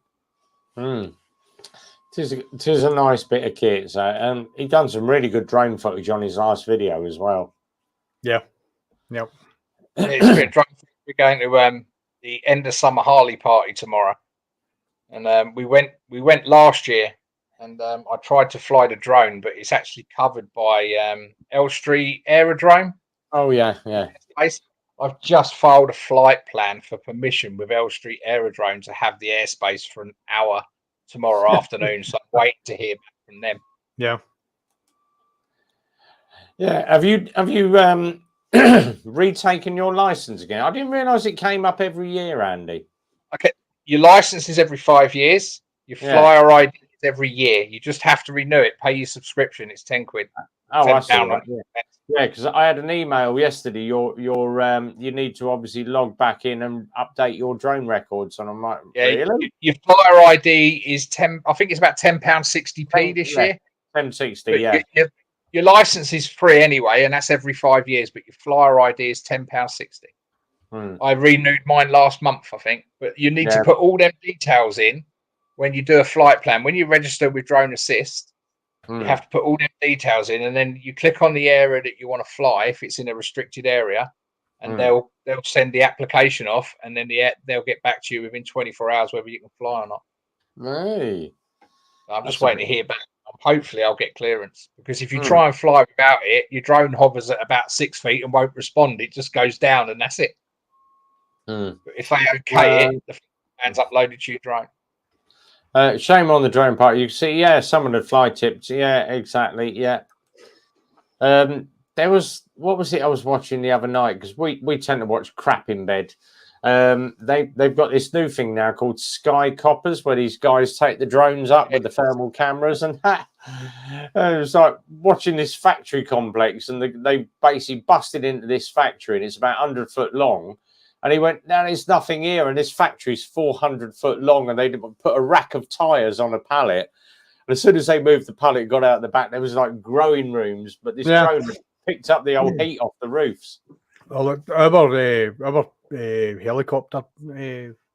It is a nice bit of kit. So he done some really good drone footage on his last video as well. Yeah. Yep. We're going to the end of summer Harley party tomorrow, and we went last year, and I tried to fly the drone, but it's actually covered by Elstree Aerodrome. Oh yeah. I've just filed a flight plan for permission with Elstree Aerodrome to have the airspace for an hour tomorrow afternoon, so I'm waiting to hear back from them. Yeah. Have you retaken your license again? I didn't realise it came up every year, Andy. Okay, your license is every 5 years. Your flyer ID is every year. You just have to renew it. Pay your subscription. It's 10 quid. Oh, I see. Yeah, because I had an email yesterday. You need to obviously log back in and update your drone records, and I'm like, really? Your flyer ID is 10. I think it's about £10.60p this year. 10.60. Yeah. Your license is free anyway, and that's every 5 years. But your flyer ID is £10.60. I renewed mine last month, I think. But you need to put all them details in when you do a flight plan. When you register with Drone Assist, you have to put all them details in, and then you click on the area that you want to fly if it's in a restricted area, and they'll send the application off, and then they'll get back to you within 24 hours whether you can fly or not. Hey. So I'm just waiting to hear back. Hopefully I'll get clearance, because if you try and fly without it, your drone hovers at about 6 feet and won't respond. It just goes down and that's it. But if they it, the fans uploaded to your drone. Shame on the drone part. You can see, some of the fly tips. Yeah, exactly. Yeah. there was, what was it I was watching the other night? Because we tend to watch crap in bed. They've got this new thing now called Sky Coppers, where these guys take the drones up with the thermal cameras, and it was like watching this factory complex, and they basically busted into this factory, and it's about 100 foot long. And he went, "Now there's nothing here, and this factory's 400 foot long," and they put a rack of tires on a pallet. And as soon as they moved the pallet, got out the back, there was like growing rooms, but this drone picked up the old heat off the roofs. Well, our helicopter,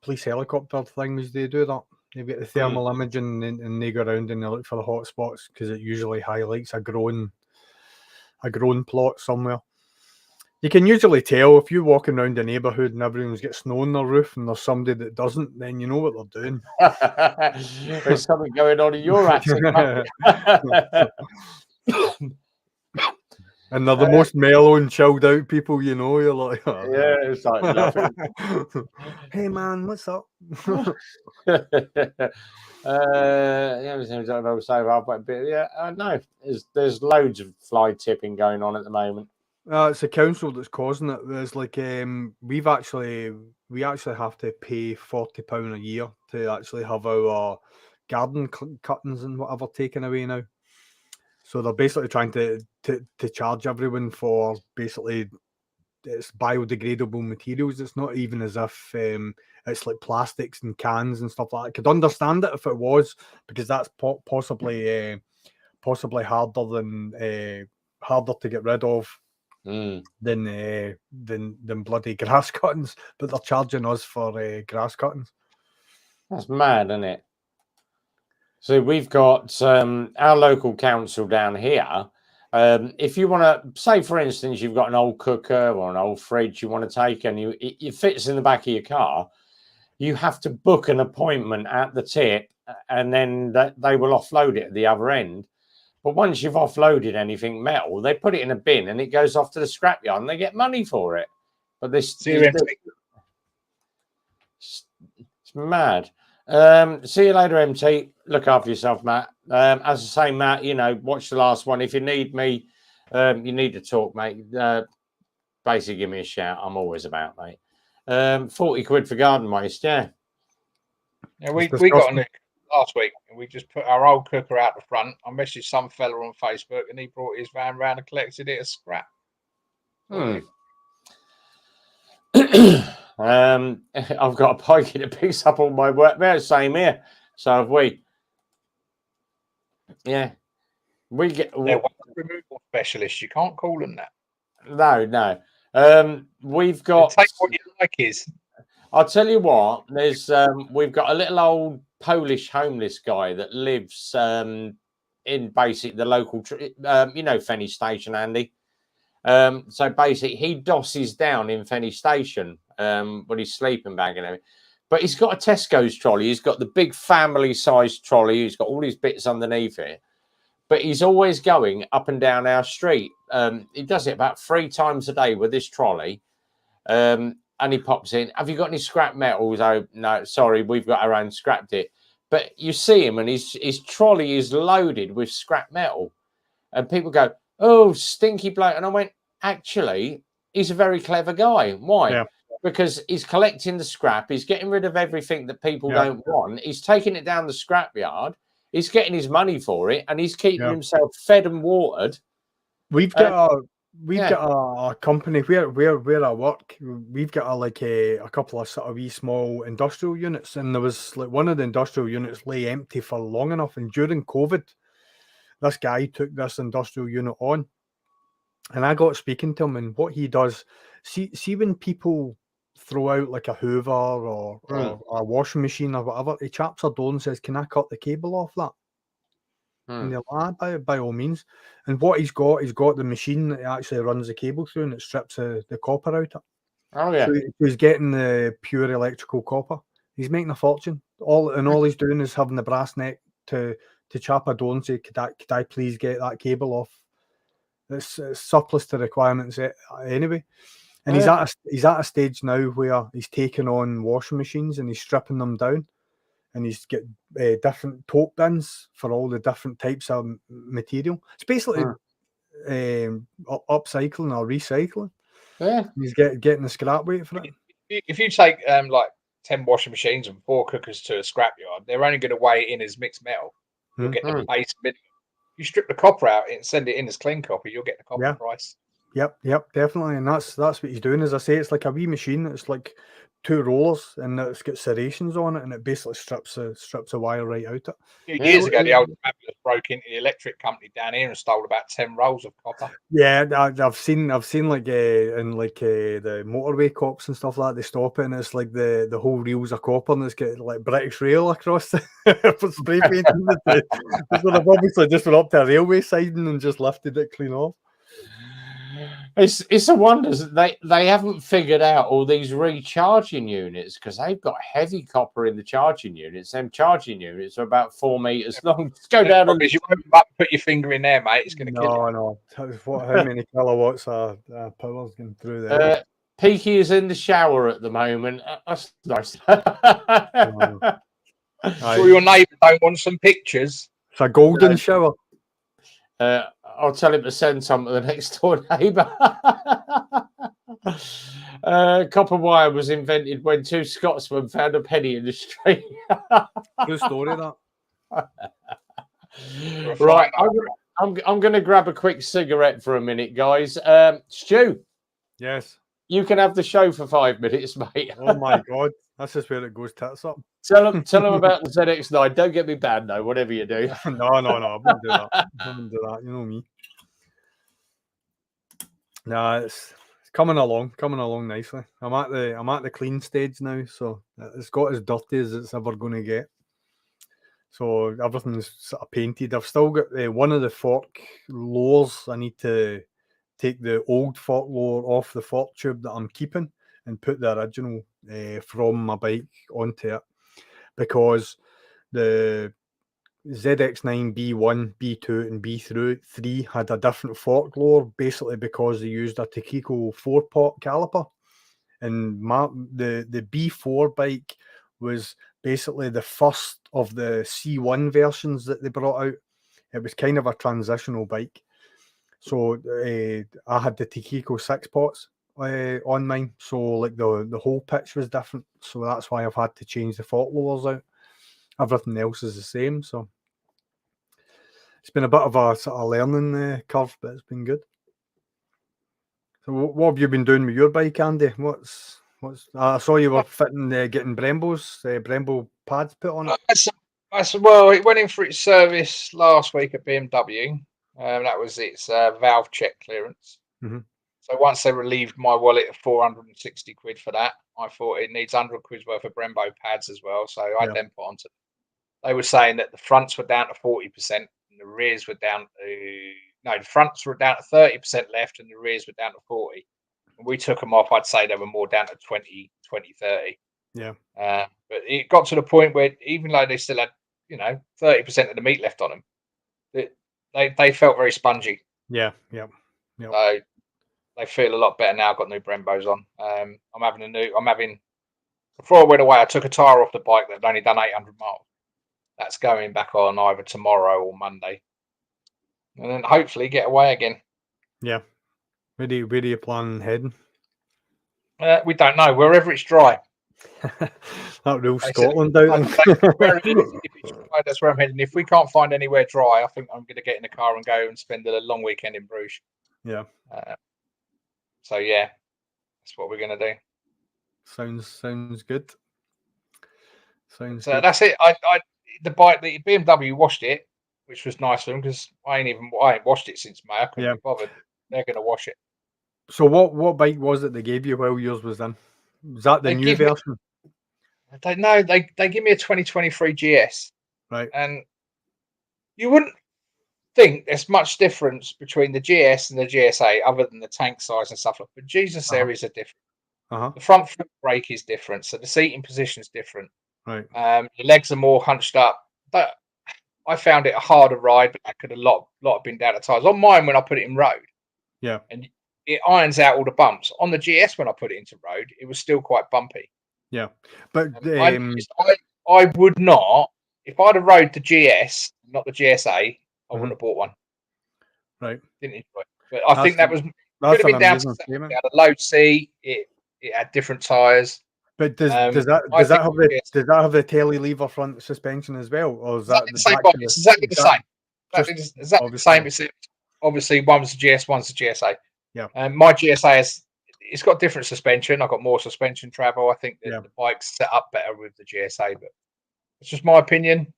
police helicopter things, they do that. They get the thermal imaging and they go around and they look for the hot spots because it usually highlights a growing plot somewhere. You can usually tell if you're walking around the neighbourhood and everyone's got snow on their roof and there's somebody that doesn't, then you know what they're doing. There's something going on in your attic. And they're the most mellow and chilled out people, you know. You're like, oh. Yeah, it's like nothing. Hey man, what's up? No, there's loads of fly tipping going on at the moment. It's the council that's causing it. There's like we actually have to pay £40 a year to actually have our garden cuttings and whatever taken away now. So they're basically trying to charge everyone for basically it's biodegradable materials. It's not even as if it's like plastics and cans and stuff like that. I could understand it if it was, because that's possibly harder to get rid of than bloody grass cuttings. But they're charging us for grass cuttings. That's mad, isn't it? So we've got our local council down here. If you want to, say for instance, you've got an old cooker or an old fridge you want to take, and it fits in the back of your car, you have to book an appointment at the tip, and then they will offload it at the other end. But once you've offloaded anything metal, they put it in a bin and it goes off to the scrapyard and they get money for it. But it's mad. See you later, MT. Look after yourself, Matt. As I say, Matt, you know, watch the last one. If you need me, you need to talk, mate. Basically, give me a shout. I'm always about, mate. 40 quid for garden waste, yeah. Yeah, we got a new last week, and we just put our old cooker out the front. I messaged some fella on Facebook, and he brought his van round and collected it as scrap. I've got a pikey that picks up all my work there. Same here. So have we. Yeah, we get. They're removal specialists. You can't call them that. No. We've got. Take what you like is. I'll tell you what. There's. We've got a little old Polish homeless guy that lives in basically the local. Fenny Station, Andy. So basically, he dosses down in Fenny Station with his sleeping bag and everything. But he's got a Tesco's trolley. He's got the big family-sized trolley. He's got all these bits underneath it. But he's always going up and down our street. He does it about 3 times a day with this trolley. And he pops in. Have you got any scrap metals? Oh, no, sorry, we've got our own scrap it. But you see him, and his trolley is loaded with scrap metal. And people go, "Oh, stinky bloke." And I went, actually, he's a very clever guy. Why? Yeah. Because he's collecting the scrap. He's getting rid of everything that people don't want. He's taking it down the scrapyard. He's getting his money for it, and he's keeping himself fed and watered. We've got a company where I work. We've got a couple of sort of wee small industrial units, and there was like one of the industrial units lay empty for long enough, and during COVID, this guy took this industrial unit on, and I got speaking to him, and what he does, see when people throw out like a Hoover or a washing machine or whatever, he chaps a door and says, "Can I cut the cable off that?" And they're like, by all means. And what he's got the machine that actually runs the cable through, and it strips the copper out. Oh yeah. So he's getting the pure electrical copper. He's making a fortune. All he's doing is having the brass neck to chap a door and say, could I please get that cable off? It's surplus to requirements anyway. And he's at a stage now where he's taking on washing machines and he's stripping them down, and he's got different tote bins for all the different types of material. It's basically upcycling or recycling. Yeah. He's getting the scrap weight for it. If you take like 10 washing machines and 4 cookers to a scrapyard, they're only going to weigh it in as mixed metal. You'll get the base minimum. You strip the copper out and send it in as clean copper, you'll get the copper price. Yep, definitely. And that's what he's doing. As I say, it's like a wee machine. It's like 2 rollers, and it's got serrations on it, and it basically strips a wire right out it. Years ago, the old Fabulous broke into the electric company down here and stole about 10 rolls of copper. Yeah, I've seen like in like the motorway cops and stuff like that. They stop it, and it's like the whole reels of copper, and it's got like British Rail across the spray painting. They've obviously just went up to a railway siding and just lifted it clean off. It's a wonder that they haven't figured out all these recharging units, because they've got heavy copper in the charging units. Them charging units are about 4 meters long. Just go down and you won't put your finger in there, mate. It's going to kill you. No. How many kilowatts of power is going through there? Peaky is in the shower at the moment. That's nice. Sure, your neighbour don't want some pictures. It's a golden shower. I'll tell him to send some to the next door neighbour. Copper wire was invented when 2 Scotsmen found a penny in the street. Good story, that. Right, I'm going to grab a quick cigarette for a minute, guys. Stu. Yes. You can have the show for 5 minutes, mate. Oh my God, that's just where it goes tits up. Tell them about the ZX9. Don't get me banned though, whatever you do. No, I wouldn't do that. I wouldn't do that. You know me. Nah, it's coming along nicely. I'm at the clean stage now, so it's got as dirty as it's ever going to get. So everything's sort of painted. I've still got one of the fork lowers. I need to take the old fork lower off the fork tube that I'm keeping and put the original from my bike onto it, because the ZX9 B1, B2 and B3 had a different fork lower, basically because they used a Takiko 4-pot caliper, and the B4 bike was basically the first of the C1 versions that they brought out. It was kind of a transitional bike. So I had the Takiko 6-pots on mine, so like the whole pitch was different, so that's why I've had to change the fork lowers out. Everything else is the same, so it's been a bit of a sort of learning curve, but it's been good. So what have you been doing with your bike, Andy? What's I saw you were fitting getting Brembo pads put on it. Well, it went in for its service last week at BMW. That was its valve check clearance. Mm-hmm. So once they relieved my wallet of 460 quid for that, I thought it needs 100 quid worth of Brembo pads as well. So I then put onto. They were saying that the fronts were down to 40% and the rears were down to the fronts were down to 30% left and the rears were down to 40. And we took them off. I'd say they were more down to 20, 30. Yeah. But it got to the point where even though they still had 30% of the meat left on them, they felt very spongy. Yeah. So they feel a lot better now. I've got new Brembos on. Before I went away, I took a tyre off the bike that had only done 800 miles. That's going back on either tomorrow or Monday. And then hopefully get away again. Yeah. Where do you plan on heading? We don't know. Wherever it's dry. That real Scotland out there. That's where I'm heading. If we can't find anywhere dry, I think I'm going to get in the car and go and spend a long weekend in Bruges. Yeah. So yeah, that's what we're going to do. Sounds good. So that's it. The bike, the BMW washed it, which was nice of them because I ain't washed it since May. I couldn't be bothered. They're going to wash it. So what bike was it they gave you while yours was in? Was that the new version? They give me a 2023 GS. Right. And you wouldn't think there's much difference between the GS and the GSA other than the tank size and stuff. But Jesus, there is a difference. The front foot brake is different, so the seating position is different. Right. The legs are more hunched up. But I found it a harder ride, but that could a lot have been down to tires. On mine, when I put it in road, and it irons out all the bumps. On the GS, when I put it into road, it was still quite bumpy. Yeah, but I would not, if I'd have rode the GS, not the GSA, I wouldn't have bought one. Didn't enjoy it. But I think that was could have been down to it had a low seat. It had different tyres. But does that have the telly lever front suspension as well, or is that the same bike? It's exactly the same. Exactly the same. It's obviously one's the GS, one's the GSA. Yeah. My GSA it's got different suspension. I've got more suspension travel. I think that the bike's set up better with the GSA, but it's just my opinion.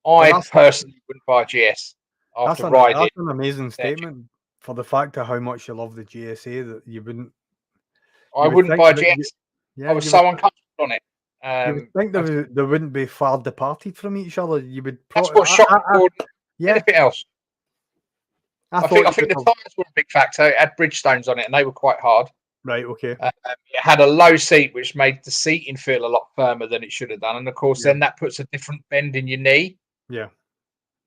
I personally wouldn't buy a GS after riding. That's an amazing statement for the fact of how much you love the GSA that you wouldn't. I wouldn't buy a GS. I was so uncomfortable on it. You would think they wouldn't be far departed from each other. You would. That's what shocked me more than anything else. I think the tyres were a big factor. It had Bridgestones on it, and they were quite hard. Right. Okay. It had a low seat, which made the seating feel a lot firmer than it should have done, and of course, then that puts a different bend in your knee. Yeah.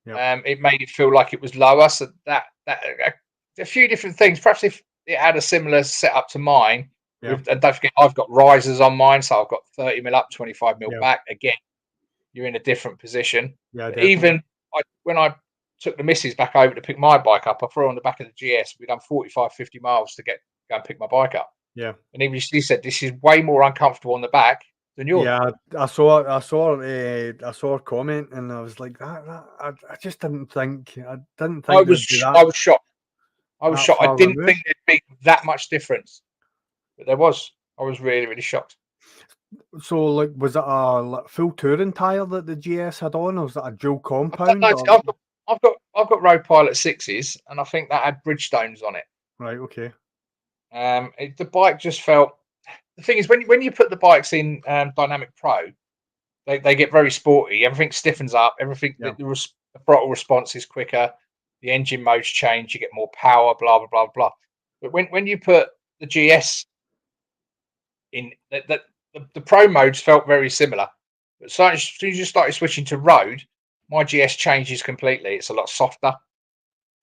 It made it feel like it was lower. So that a few different things. Perhaps if it had a similar setup to mine, and don't forget, I've got risers on mine, so I've got 30 mil up, 25 mil back. Again, you're in a different position. Yeah. Even when I took the missus back over to pick my bike up, I threw her on the back of the GS. We'd done 45, 50 miles to go and pick my bike up. Yeah. And even she said this is way more uncomfortable on the back than yours. Yeah, I saw a comment, and I was like, I just didn't think. I was shocked. I was shocked. I didn't think there'd be that much difference, but there was. I was really, really shocked. So, like, was it a full touring tire that the GS had on, or was it a dual compound? I've got Road Pilot 6s, and I think that had Bridgestones on it. Right. Okay. The bike just felt. The thing is, when you put the bikes in Dynamic Pro, they get very sporty. Everything stiffens up. Everything the throttle response is quicker. The engine modes change. You get more power. Blah blah blah blah. But when you put the GS in, the Pro modes felt very similar. But as soon as you started switching to road, my GS changes completely. It's a lot softer.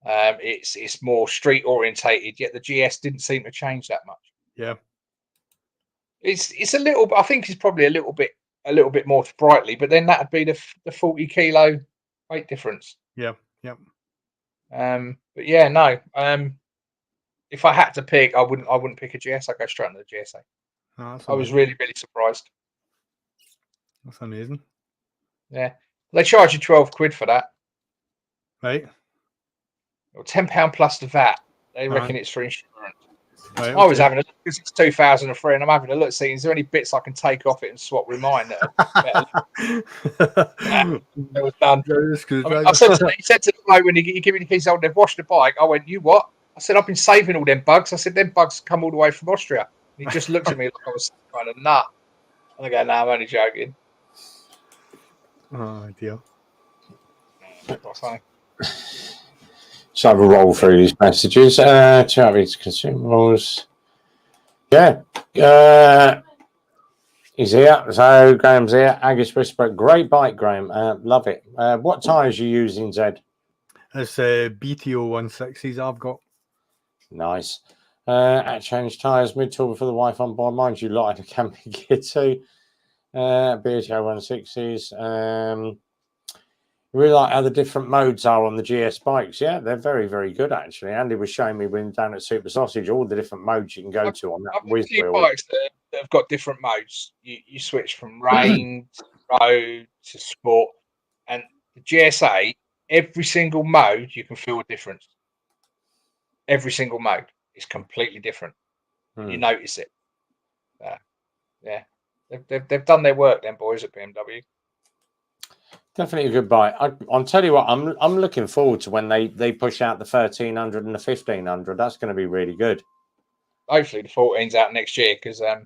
It's more street orientated. Yet the GS didn't seem to change that much. Yeah. It's a little. I think it's probably a little bit more sprightly, but then that'd be the 40 kilo weight difference. Yeah. Yep. But yeah, no. If I had to pick, I wouldn't pick a GS. I'd go straight on the GSA. Oh, I was really, really surprised. That's amazing. Yeah, they charge you 12 quid for that. Right. Or £10 plus the VAT. They reckon it's for insurance. Right, I was having a look because it's 2003, and I'm having a look, seeing is there any bits I can take off it and swap with mine that are better. It was done. I said to the bloke when he gave me the keys, "Oh, they've washed the bike." I went, "You what?" I said, "I've been saving all them bugs." I said, "Them bugs come all the way from Austria." And he just looked at me like I was kind of nut. And I go, "No, I'm only joking." Oh dear. What's funny? So have a roll through these messages. Charlie's consumables. Yeah. He's here. So Graham's here. Agus Whisper. Great bike, Graham. Love it. What tyres are you using, Zed? It's BTO 160s I've got. Nice. At change tyres, mid-tour for the wife on board. Mind you, lot of camping gear too. BTO 160s. Really like how the different modes are on the GS bikes. Yeah, they're very, very good actually. Andy was showing me when down at Super Sausage all the different modes you can go to on that. I've got a few bikes that have got different modes. You switch from rain to road to sport, and the GSA, every single mode you can feel a difference. Every single mode is completely different. You notice it. Yeah, they've done their work, them boys at BMW. Definitely a good bike. I'll tell you what, I'm looking forward to when they push out the 1300 and the 1500. That's going to be really good. Hopefully the 14's out next year because I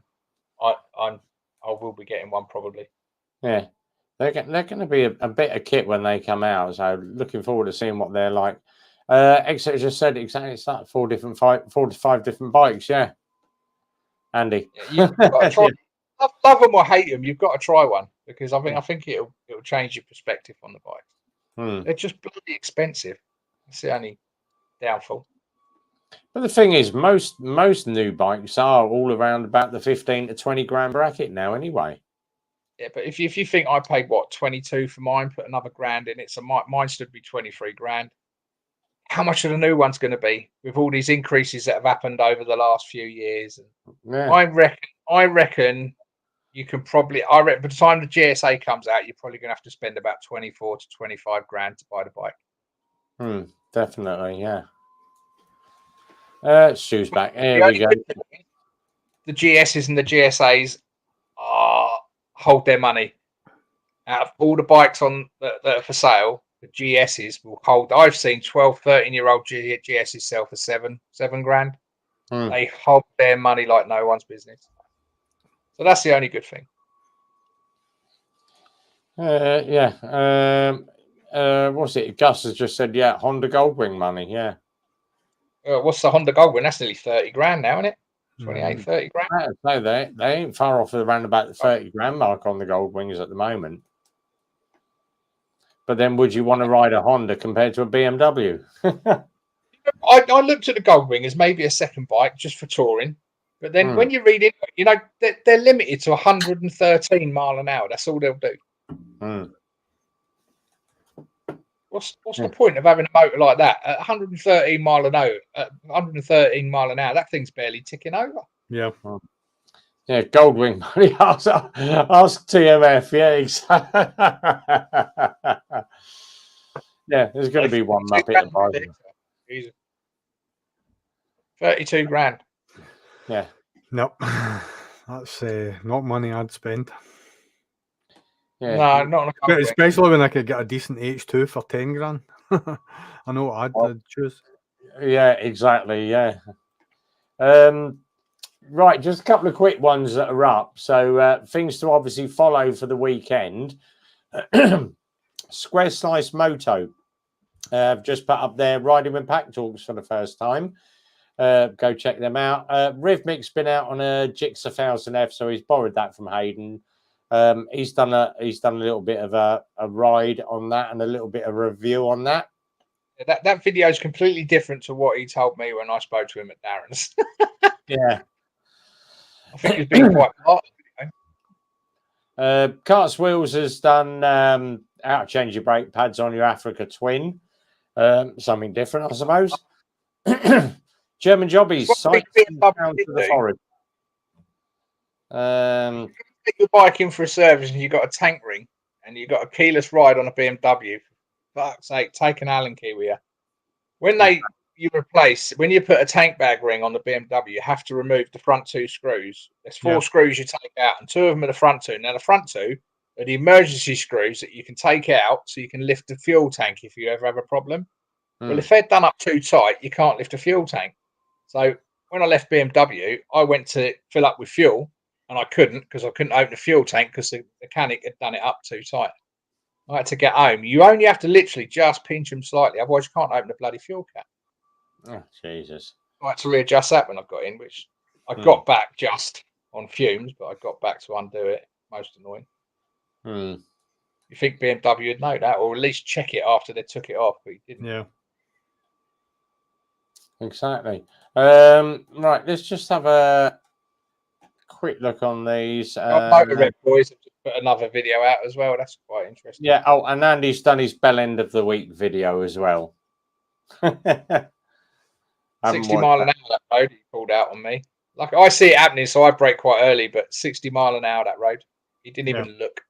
will be getting one probably. Yeah, they're going to be a bit of kit when they come out. So looking forward to seeing what they're like. Exeter just said exactly it's like 4 to 5 different bikes. Yeah, Andy. Yeah, you've got to try. Love them or hate them, you've got to try one because I think it'll change your perspective on the bike. They're just bloody expensive. That's the only downfall. But the thing is, most new bikes are all around about the 15 to 20 grand bracket now, anyway. Yeah, but if you think I paid 22 for mine, put another grand in it, so mine should be 23 grand. how much are the new ones going to be with all these increases that have happened over the last few years? Yeah. I reckon you can probably. I reckon by the time the GSA comes out, you're probably going to have to spend about 24 to 25 grand to buy the bike. Definitely, yeah. Stu's back. Here The we go. The GSs and the GSAs hold their money. Out of all the bikes on that are for sale, the GSs will hold. I've seen 12, 13-year-old GSs sell for seven grand. They hold their money like no one's business. So that's the only good thing. Yeah. What's it? Gus has just said, yeah, Honda Goldwing money. Yeah. What's the Honda Goldwing? That's nearly 30 grand now, isn't it? 28, 30 grand. No, they ain't far off around about the 30 grand mark on the Goldwings at the moment. But then would you want to ride a Honda compared to a BMW? I looked at the Goldwing as maybe a second bike just for touring. But then when you read it, you know, they're limited to 113 mile an hour. That's all they'll do. What's the point of having a motor like that at 113 mile an hour? At 113 mile an hour, that thing's barely ticking over. Yeah. Yeah, Goldwing money. Ask TMF. Yeah, exactly. Yeah, there's going to be one Muppet. 32 grand. Yeah. Nope. That's not money I'd spend. Yeah. No, not on a especially when I could get a decent H2 for 10 grand. I know what I'd choose. Yeah, exactly. Yeah. Right, just a couple of quick ones that are up. So things to obviously follow for the weekend. Square Slice Moto have just put up their Riding with Pack Talks for the first time. Go check them out. Rhythmic's been out on a Gixxer 1000F, so he's borrowed that from Hayden. He's done a little bit of a ride on that and a little bit of review on that. That video is completely different to what he told me when I spoke to him at Darren's. Yeah. I think he's been quite hot. Carts Wheels has done how to change your brake pads on your Africa Twin. Something different, I suppose. German Jobbies. Take your bike in for a service and you've got a tank ring and you've got a keyless ride on a BMW. For fuck's sake, take an Allen key with you. When you put a tank bag ring on the BMW, you have to remove the front two screws. There's four screws you take out, and two of them are the front two. Now, the front two are the emergency screws that you can take out so you can lift the fuel tank if you ever have a problem. Well, if they're done up too tight, you can't lift a fuel tank. So when I left BMW, I went to fill up with fuel, and I couldn't because I couldn't open the fuel tank because the mechanic had done it up too tight. I had to get home. You only have to literally just pinch them slightly, otherwise you can't open the bloody fuel cap. Oh, Jesus. I had to readjust that when I got in, which I got back just on fumes, but I got back to undo it. Most annoying. You think BMW would know that, or at least check it after they took it off, but he didn't. Yeah. Exactly. Right, let's just have a quick look on these. Motor Red Boys have just put another video out as well. That's quite interesting. Yeah. Oh, and Andy's done his bell end of the week video as well. 60 mile an hour that road he pulled out on me. Like I see it happening, so I brake quite early, but 60 mile an hour that road. He didn't even look.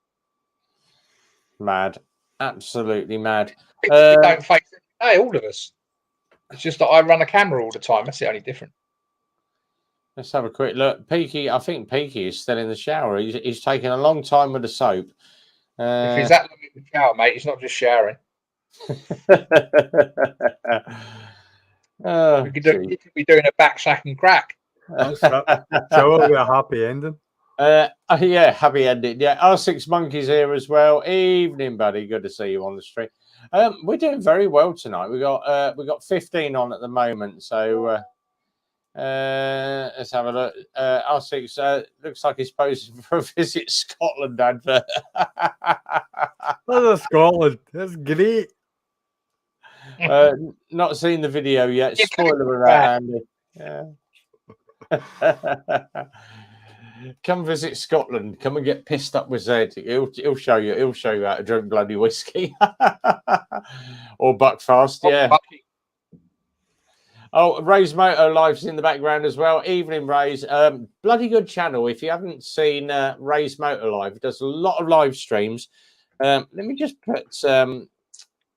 Mad. Absolutely mad. Don't face it. Hey, all of us. It's just that I run a camera all the time. That's the only difference. Let's have a quick look. Peaky, I think Peaky is still in the shower. He's taking a long time with the soap. If he's that long in the shower, mate, he's not just showering. You could be doing a backsack and crack. So it'll be a happy ending. Yeah, happy ending. Yeah, R6 Monkeys here as well. Evening, buddy. Good to see you on the street. We're doing very well tonight. We got 15 on at the moment. So let's have a look. R6 looks like he's posing for a Visit Scotland advert. That's Scotland. That's great. Not seen the video yet. Spoiler alert, Andy. Yeah. Come visit Scotland. Come and get pissed up with Zed. He'll show you. He'll show you how to drink bloody whiskey or Buckfast. Yeah. Oh, Ray's Moto Life's in the background as well. Evening, Ray's. Bloody good channel. If you haven't seen Ray's Moto Life, he does a lot of live streams. Let me just put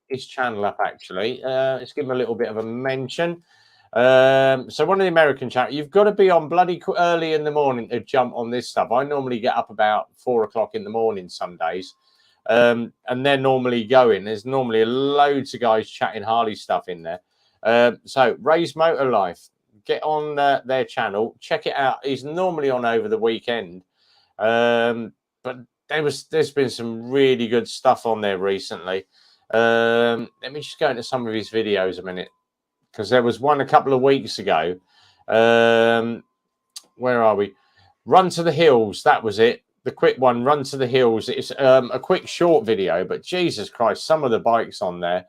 his channel up, actually. Let's give him a little bit of a mention. So one of the American channels, you've got to be on bloody early in the morning to jump on this stuff. I normally get up about 4 o'clock in the morning some days. And they're normally going. There's normally loads of guys chatting Harley stuff in there. So Ray's Motor Life, get on their channel, check it out. He's normally on over the weekend, but there's been some really good stuff on there recently. Let me just go into some of his videos a minute, because there was one a couple of weeks ago. Where are we? Run to the Hills. That was it. The quick one, Run to the Hills. It's a quick short video, but Jesus Christ, some of the bikes on there.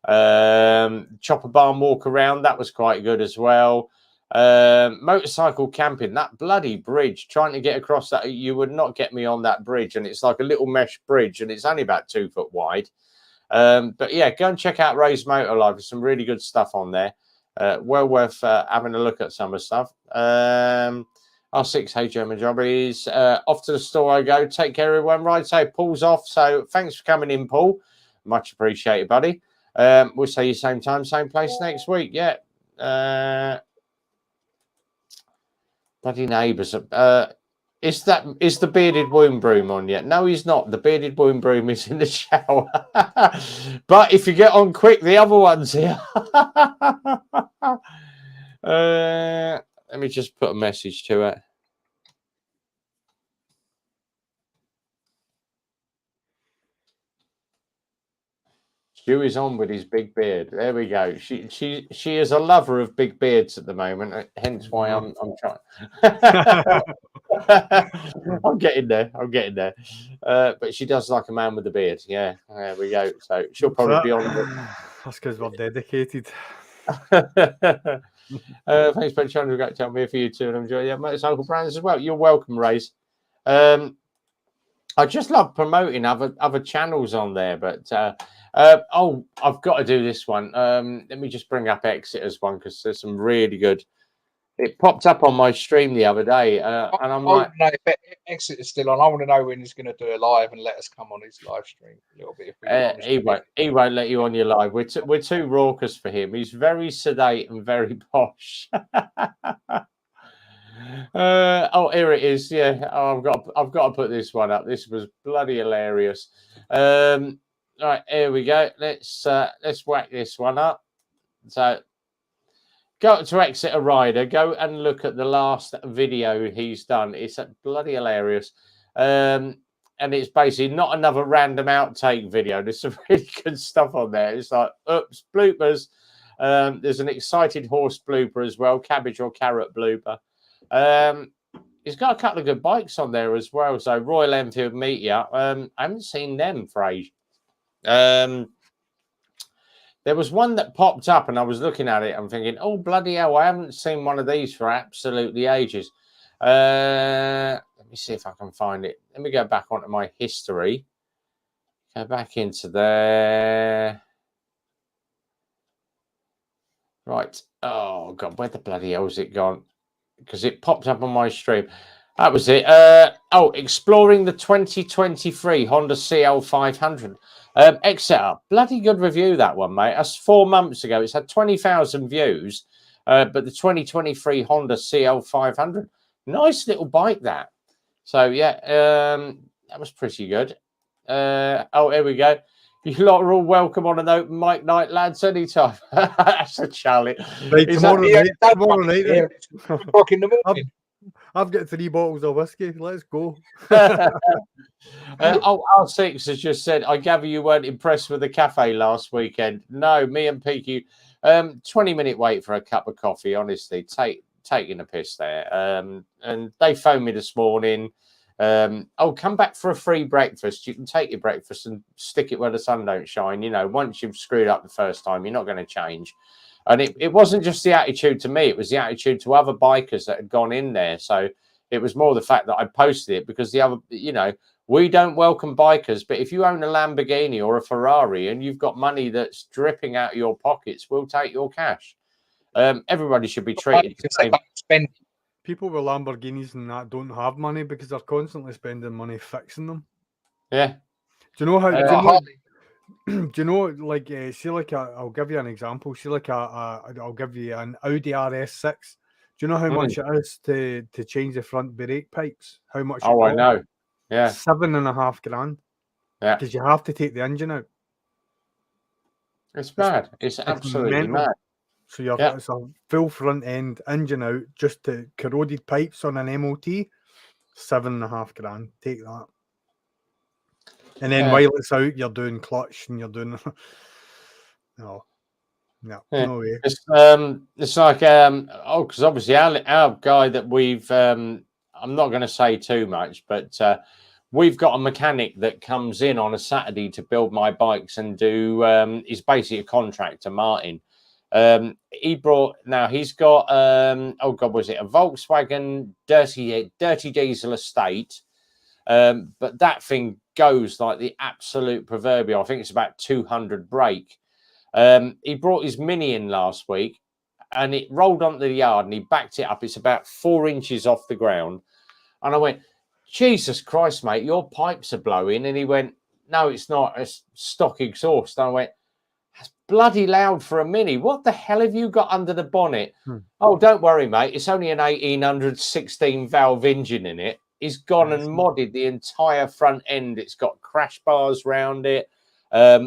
Chopper Barn Walk Around, that was quite good as well. Motorcycle Camping, that bloody bridge, trying to get across that, you would not get me on that bridge, and it's like a little mesh bridge, and it's only about 2 foot wide. But yeah, go and check out Ray's Motor Life. There's some really good stuff on there. Well worth having a look at some of the stuff. R6, hey German Jobbies. Off to the store I go. Take care, everyone. Right, so Paul's off. So thanks for coming in, Paul. Much appreciated, buddy. We'll see you same time, same place next week. Yeah. Bloody neighbours. Is the bearded womb broom on yet? No, he's not. The bearded womb broom is in the shower. But if you get on quick, the other one's here. Let me just put a message to it. Stu is on with his big beard. There we go. She is a lover of big beards at the moment. Hence why I'm trying. I'm getting there. But she does like a man with a beard. Yeah, there we go. So she'll probably be on. That's because we're dedicated. Thanks for trying to tell me for you too, and enjoy your motorcycle brands as well. You're welcome, Rays. I just love promoting other channels on there, but oh, I've got to do this one. Let me just bring up Exeter's one, because there's some really good. It popped up on my stream the other day, and I'm like, no, if Exeter's still on, I want to know when he's going to do a live and let us come on his live stream a little bit. He won't let you on your live. We're too raucous for him. He's very sedate and very posh. Oh, here it is. Yeah, I've got to put this one up. This was bloody hilarious. Right, here we go. Let's whack this one up. So go to Exeter Rider. Go and look at the last video he's done. It's bloody hilarious. And it's basically not another random outtake video. There's some really good stuff on there. It's like, oops, bloopers. There's an excited horse blooper as well, cabbage or carrot blooper. He's got a couple of good bikes on there as well. So Royal Enfield Meteor. I haven't seen them for ages. There was one that popped up, and I was looking at it. I'm thinking, oh bloody hell! I haven't seen one of these for absolutely ages. Let me see if I can find it. Let me go back onto my history. Go back into there. Right. Oh god, where the bloody hell's it gone? Because it popped up on my stream. That was it. Exploring the 2023 Honda CL500. Exeter, bloody good review, that one, mate. That's 4 months ago. It's had 20,000 views, but the 2023 Honda CL500, nice little bike, that. So, yeah, that was pretty good. Here we go. You lot are all welcome on an open mic night, lads, anytime. That's a challenge. Right, tomorrow night. O'clock in the morning. I've got 3 bottles of whiskey. Let's go. R6 has just said, I gather you weren't impressed with the cafe last weekend. No, me and Peaky, 20-minute wait for a cup of coffee, honestly, taking a piss there. And they phoned me this morning. Come back for a free breakfast. You can take your breakfast and stick it where the sun don't shine. You know, once you've screwed up the first time, you're not going to change. And it wasn't just the attitude to me. It was the attitude to other bikers that had gone in there. So it was more the fact that I posted it because the other, you know, we don't welcome bikers. But if you own a Lamborghini or a Ferrari and you've got money that's dripping out of your pockets, we'll take your cash. Everybody should be treated the same. Spend. People with Lamborghinis and that don't have money because they're constantly spending money fixing them. Yeah. Do you know how? Hardly. Do you know, like, see, like, I'll give you an example. See, like, I'll give you an Audi RS6. Do you know how much it is to change the front brake pipes? How much? Oh, I know. Yeah. $7.5 grand. Yeah. Because you have to take the engine out. It's mad. It's absolutely mental. mad. So it's a full front end engine out just to corroded pipes on an MOT. $7.5 grand. Take that. And then while it's out, you're doing clutch and you're doing no way. It's like because obviously our guy that we've I'm not going to say too much, but we've got a mechanic that comes in on a Saturday to build my bikes and do he's basically a contractor, Martin. He's got was it a Volkswagen dirty diesel estate, but that thing goes like the absolute proverbial. I think it's about 200 brake. He brought his Mini in last week and it rolled onto the yard and he backed it up. It's about 4 inches off the ground, and I went, Jesus Christ, mate, your pipes are blowing. And he went, no, it's not, it's stock exhaust. And I went, that's bloody loud for a Mini. What the hell have you got under the bonnet? Oh, don't worry, mate. It's only an 1816 valve engine in it. He's gone and modded the entire front end. It's got crash bars round it,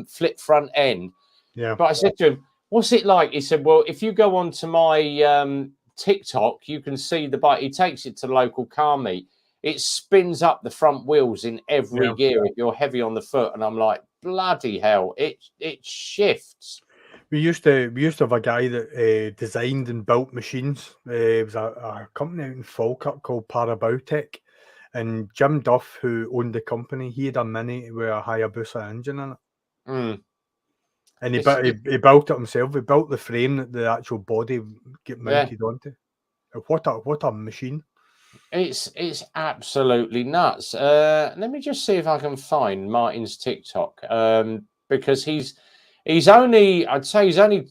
flip front end. Yeah. But I said to him, what's it like? He said, well, if you go onto my TikTok, you can see the bike. He takes it to the local car meet. It spins up the front wheels in every gear if you're heavy on the foot. And I'm like, bloody hell, it shifts. We used to have a guy that designed and built machines. It was a company out in Falkirk called Parabautech. And Jim Duff, who owned the company, he had a Mini with a Hayabusa engine in it. And he built it himself. He built the frame that the actual body get mounted onto. What a machine! It's absolutely nuts. Let me just see if I can find Martin's TikTok, because he's only, I'd say he's only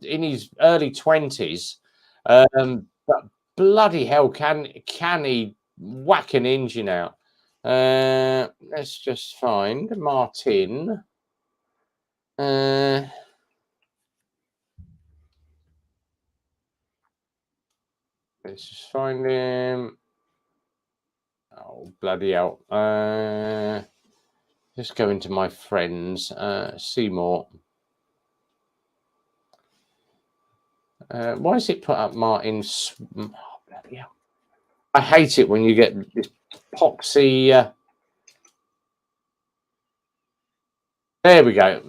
in his early 20s, but bloody hell can he whack an engine out. Let's just find Martin. Let's just find him. Oh, bloody hell. Just go into my friends. Seymour. Why is it put up Martin's? Oh, bloody hell. I hate it when you get this poxy. There we go.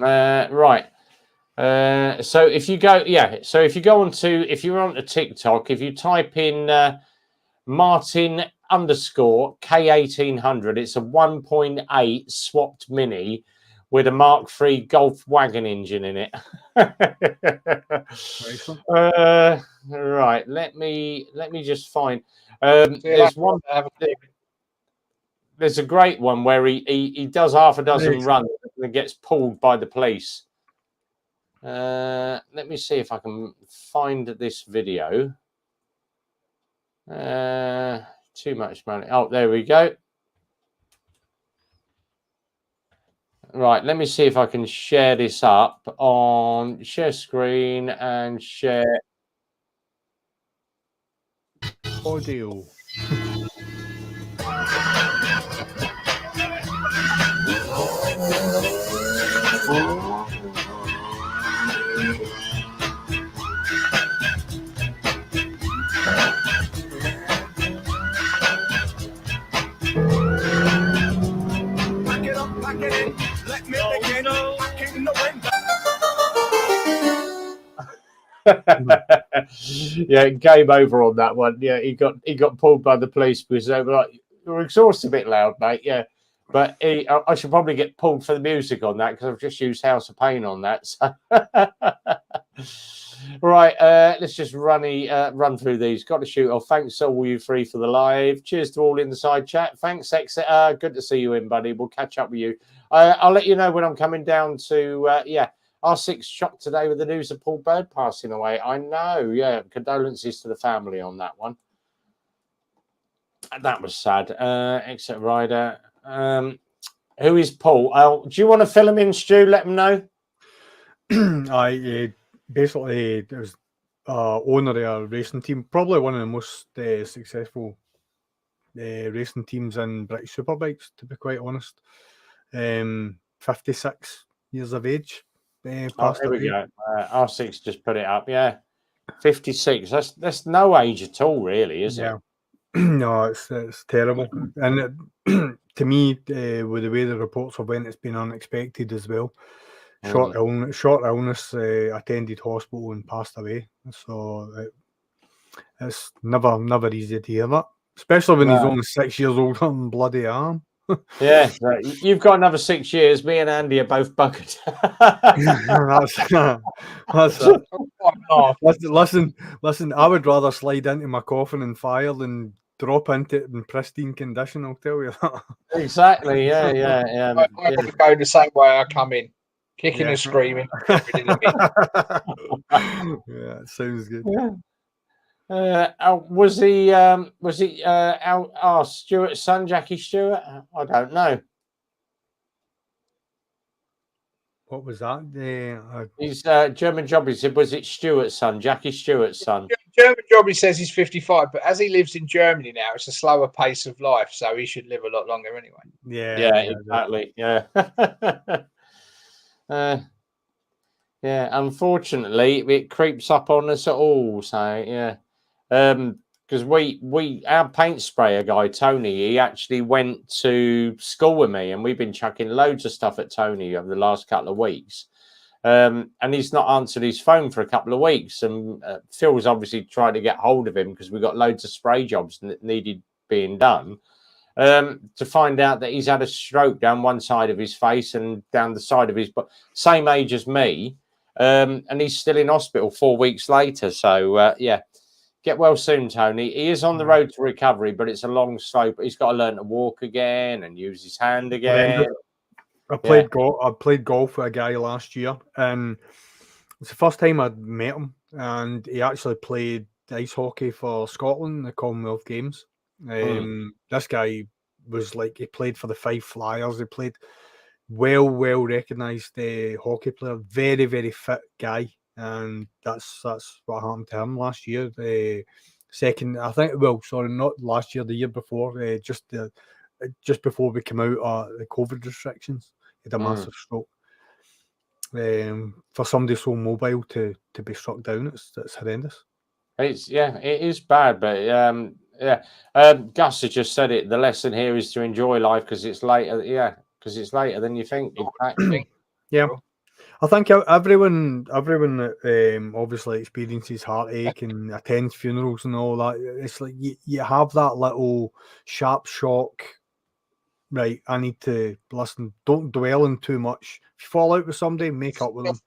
Right. So if you go, if you're onto TikTok, if you type in Martin _ K1800, it's a 1.8 swapped Mini with a Mark III Golf wagon engine in it. Right. Let me just find. There's a great one where he does half a dozen runs and gets pulled by the police. Let me see if I can find this video. Too much money. Oh, there we go. Right, let me see if I can share this up on share screen and share audio. Yeah, game over on that one. Yeah, he got pulled by the police because they were like, "Your exhaust's a bit loud, mate." Yeah, but I should probably get pulled for the music on that because I've just used House of Pain on that. So. Right, let's just run through these. Got to shoot off. Thanks all you three for the live. Cheers to all in the side chat. Thanks, Exeter. Good to see you in, buddy. We'll catch up with you. I'll let you know when I'm coming down to R6 shocked today with the news of Paul Bird passing away. I know, yeah. Condolences to the family on that one. That was sad. Exit rider. Who is Paul? Do you want to fill him in, Stu? Let him know. Basically, it was owner of a racing team, probably one of the most successful racing teams in British Superbikes, to be quite honest. 56 years of age. Here we go. R6 just put it up. Yeah, 56. That's no age at all, really, is it? No, it's terrible. And to me, with the way the reports have went, it's been unexpected as well. Short illness, attended hospital and passed away. So it's never easy to hear that, especially when he's only 6 years older than bloody arm. Yeah, you've got another 6 years. Me and Andy are both bucketed. Listen. I would rather slide into my coffin and fire than drop into it in pristine condition. I'll tell you that. Exactly. Yeah. I would go the same way I come in, kicking and screaming. Yeah, it sounds good. Yeah. Was he Stuart's son, Jackie Stewart? I don't know. What was that? His German Jobby said, was it Stewart's son, Jackie Stewart's son? German Jobby says he's 55, but as he lives in Germany now, it's a slower pace of life, so he should live a lot longer anyway. Yeah, exactly. Yeah. Yeah, unfortunately, it creeps up on us all. So yeah, because our paint sprayer guy Tony, he actually went to school with me, and we've been chucking loads of stuff at Tony over the last couple of weeks. And he's not answered his phone for a couple of weeks, and Phil's obviously trying to get hold of him because we got loads of spray jobs that needed being done. To find out that he's had a stroke down one side of his face and down the side of his, but same age as me. And he's still in hospital 4 weeks later. So, yeah, get well soon, Tony. He is on the road to recovery, but it's a long slope. He's got to learn to walk again and use his hand again. I played golf with a guy last year, and it's the first time I'd met him. And he actually played ice hockey for Scotland, the Commonwealth Games. This guy was like, he played for the Five Flyers. He played well recognised hockey player, very, very fit guy, and that's what happened to him last year. Not last year, the year before, just before we came out of the COVID restrictions, he had a massive stroke. For somebody so mobile to be struck down, it's horrendous. It is bad, but Gus has just said it. The lesson here is to enjoy life because it's later. Yeah. Because it's later than you think. Yeah, I think everyone that obviously experiences heartache and attends funerals and all that, it's like you have that little sharp shock. Right, I need to listen. Don't dwell on too much. If you fall out with somebody, make up with them.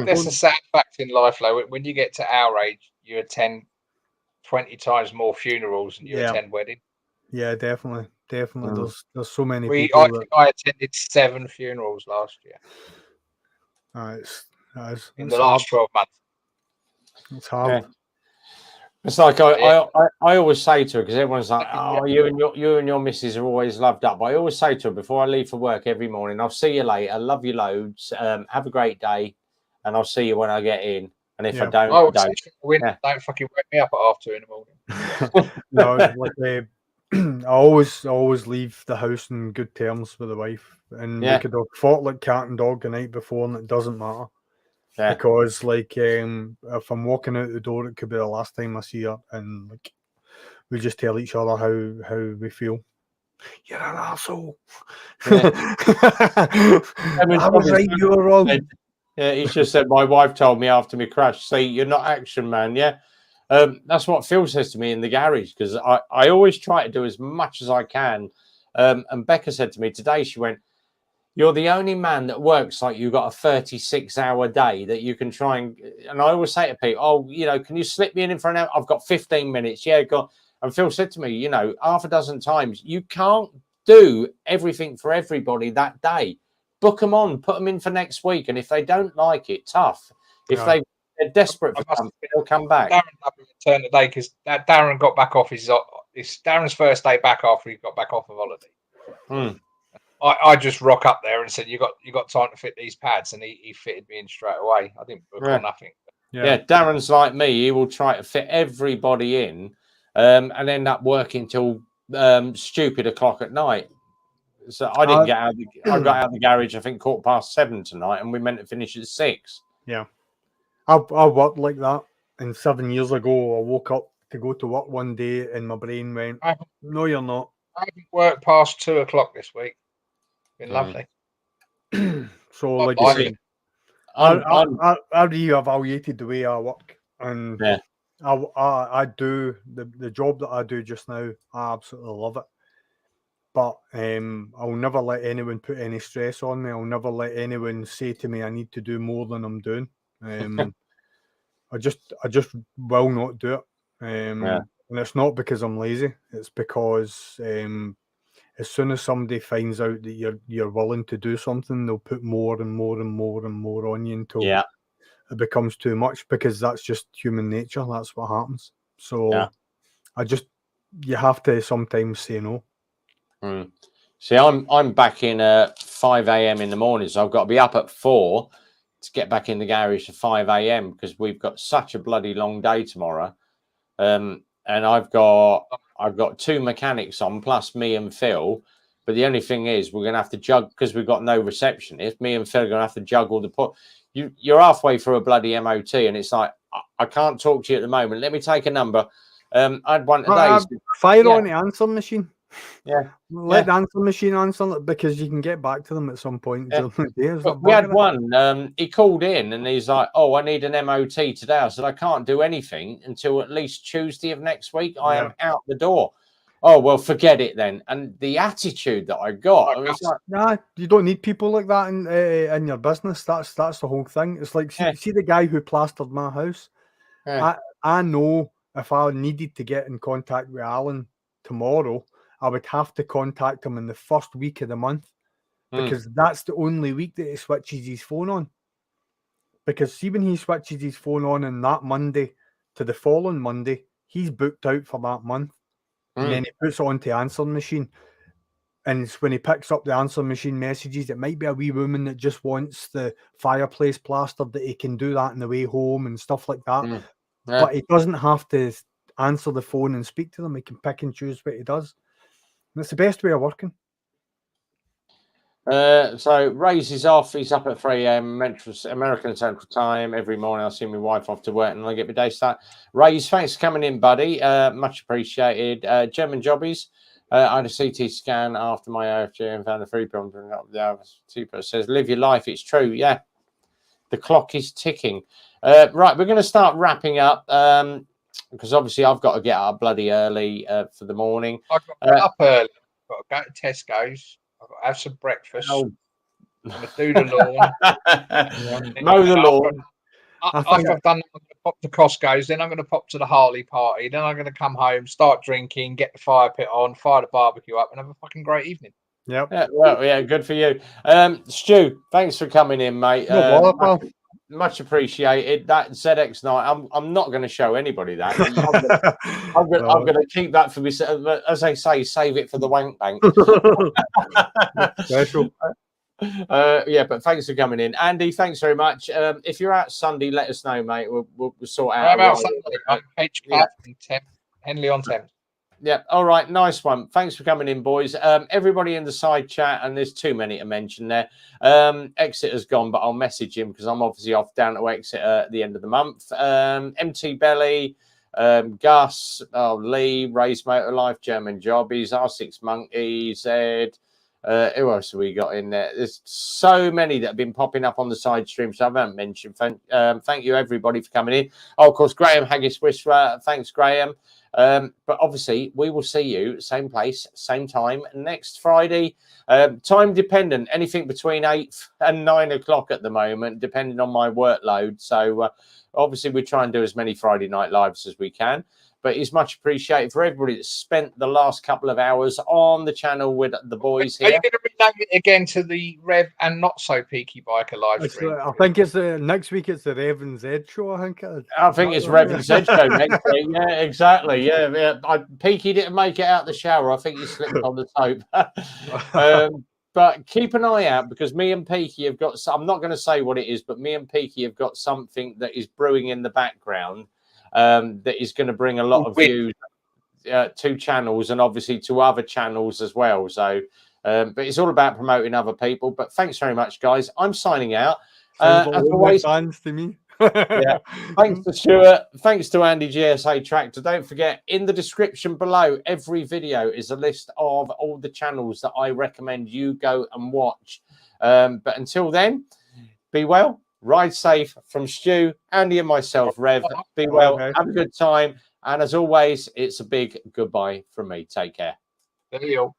That's a sad fact in life, though. When you get to our age, you attend 20 times more funerals than you attend weddings. Yeah, definitely. There's so many people. I attended 7 funerals last year. In the last 12 months. It's hard. Yeah. It's like I always say to her, because everyone's like, "Oh, you and your missus are always loved up." But I always say to her before I leave for work every morning, "I'll see you later. Love you loads. Have a great day, and I'll see you when I get in. And if I don't, don't fucking wake me up at 2:30 in the morning." No, like, I always leave the house in good terms with the wife, and we could have fought like cat and dog the night before, and it doesn't matter. Yeah. Because like if I'm walking out the door, it could be the last time I see her, and like we just tell each other how we feel. You're an arsehole. Yeah. I was right, you were wrong. Yeah, he just said my wife told me after me crash, "See, you're not action man." Yeah. That's what Phil says to me in the garage, because I always try to do as much as I can. And Becca said to me today, she went, "You're the only man that works like you've got a 36-hour day that you can try and I always say to people, "Oh, can you slip me in for an hour? I've got 15 minutes. Yeah, got." And Phil said to me, half a dozen times, you can't do everything for everybody that day. book them on, put them in for next week. And if they don't like it, tough. If they're desperate for something, they'll come back. Darren had a return today because Darren got back off it's Darren's first day back after he got back off of holiday. I just rock up there and said, you got time to fit these pads, and he fitted me in straight away. I didn't book or nothing. Yeah, Darren's like me. He will try to fit everybody in and end up working till stupid o'clock at night. So I didn't get out. I got out of the garage, I think 7:15 tonight, and we meant to finish at 6. Yeah, I worked like that. And 7 years ago, I woke up to go to work one day, and my brain went, "No, you're not." I haven't worked past 2 o'clock this week. Been lovely. So, like I said, I reevaluated the way I work, and I do the job that I do just now. I absolutely love it. But I'll never let anyone put any stress on me. I'll never let anyone say to me I need to do more than I'm doing. I just will not do it. And it's not because I'm lazy. It's because as soon as somebody finds out that you're willing to do something, they'll put more and more and more and more on you until it becomes too much, because that's just human nature. That's what happens. So you have to sometimes say no. See, I'm back in at 5 a.m. in the morning, so I've got to be up at 4 to get back in the garage at 5 a.m. because we've got such a bloody long day tomorrow. And I've got 2 mechanics on, plus me and Phil. But the only thing is, we're going to have to juggle, because we've got no receptionist. Me and Phil are going to have to juggle you're halfway through a bloody MOT, and it's like, I can't talk to you at the moment. Let me take a number. I had one today. Fire on the answer machine. Let the answer machine answer, because you can get back to them at some point during the day. We had one. He called in and he's like, "Oh, I need an MOT today." I said, "I can't do anything until at least Tuesday of next week. I am out the door." "Oh, well, forget it then." And the attitude that I got, I was like, "Nah, you don't need people like that in your business." That's the whole thing. It's like, see the guy who plastered my house. I know if I needed to get in contact with Alan tomorrow, I would have to contact him in the first week of the month, because that's the only week that he switches his phone on. Because see, when he switches his phone on that Monday to the following Monday, he's booked out for that month. And then he puts it onto the answering machine. And it's when he picks up the answering machine messages, it might be a wee woman that just wants the fireplace plastered, that he can do that on the way home and stuff like that. But he doesn't have to answer the phone and speak to them. He can pick and choose what he does. And it's the best way of working. So Ray's is off. He's up at 3 a.m. American Central Time every morning. I see my wife off to work and I get my day started. Ray's, thanks for coming in, buddy. Much appreciated. German Jobbies. I had a CT scan after my OFG and found a 3 pound. Super says, "Live your life." It's true. Yeah, the clock is ticking. Right, we're going to start wrapping up. Because obviously I've got to get up bloody early for the morning. I've got to get up early. I've got to go to Tesco's. I've got to have some breakfast. I'm going to do the lawn. Mow the lawn. After I've done that, I'm going to pop to Costco's. Then I'm going to pop to the Harley party. Then I'm going to come home, start drinking, get the fire pit on, fire the barbecue up, and have a fucking great evening. Yep. Yeah, good for you. Stu, thanks for coming in, mate. Much appreciated. That ZX night, I'm not going to show anybody that. I'm going to keep that for myself. As I say, save it for the wank bank. Special. But thanks for coming in, Andy. Thanks very much. If you're out Sunday, let us know, mate. We'll sort out. I'm out Sunday. H Club in Henley on Thames. Yeah. All right. Nice one. Thanks for coming in, boys. Everybody in the side chat, and there's too many to mention there. Exeter's gone, but I'll message him because I'm obviously off down to Exeter at the end of the month. MT Belly, Gus, Lee, Ray's Motor Life, German Jobbies, R6 Monkeys, Ed. Who else have we got in there? There's so many that have been popping up on the side stream, so I haven't mentioned. Thank you, everybody, for coming in. Oh, of course, Graham Haggis Whisperer. Thanks, Graham. But obviously, we will see you same place, same time next Friday. Time dependent, anything between 8 and 9 o'clock at the moment, depending on my workload. So obviously, we try and do as many Friday night lives as we can. but it's much appreciated for everybody that spent the last couple of hours on the channel with the boys Are here. you going to rename it again to the Rev and Not So Peaky Biker live stream? I think it's next week. It's the Rev and Z show. I think it is. I think it's Rev and Z show next week. Yeah, exactly. Yeah. Peaky didn't make it out the shower. I think he slipped on the soap. But keep an eye out, because me and Peaky have got, I'm not going to say what it is, but me and Peaky have got something that is brewing in the background that is going to bring a lot of views to channels, and obviously to other channels as well. So, but it's all about promoting other people. But thanks very much, guys. I'm signing out. As always, fans to me. Yeah. Thanks to Stuart. Thanks to Andy GSA Tractor. Don't forget, in the description below every video is a list of all the channels that I recommend you go and watch. But until then, be well, ride safe. From Stu, Andy, and myself, Rev. Be well, have a good time, and as always, it's a big goodbye from me. Take care. There you go.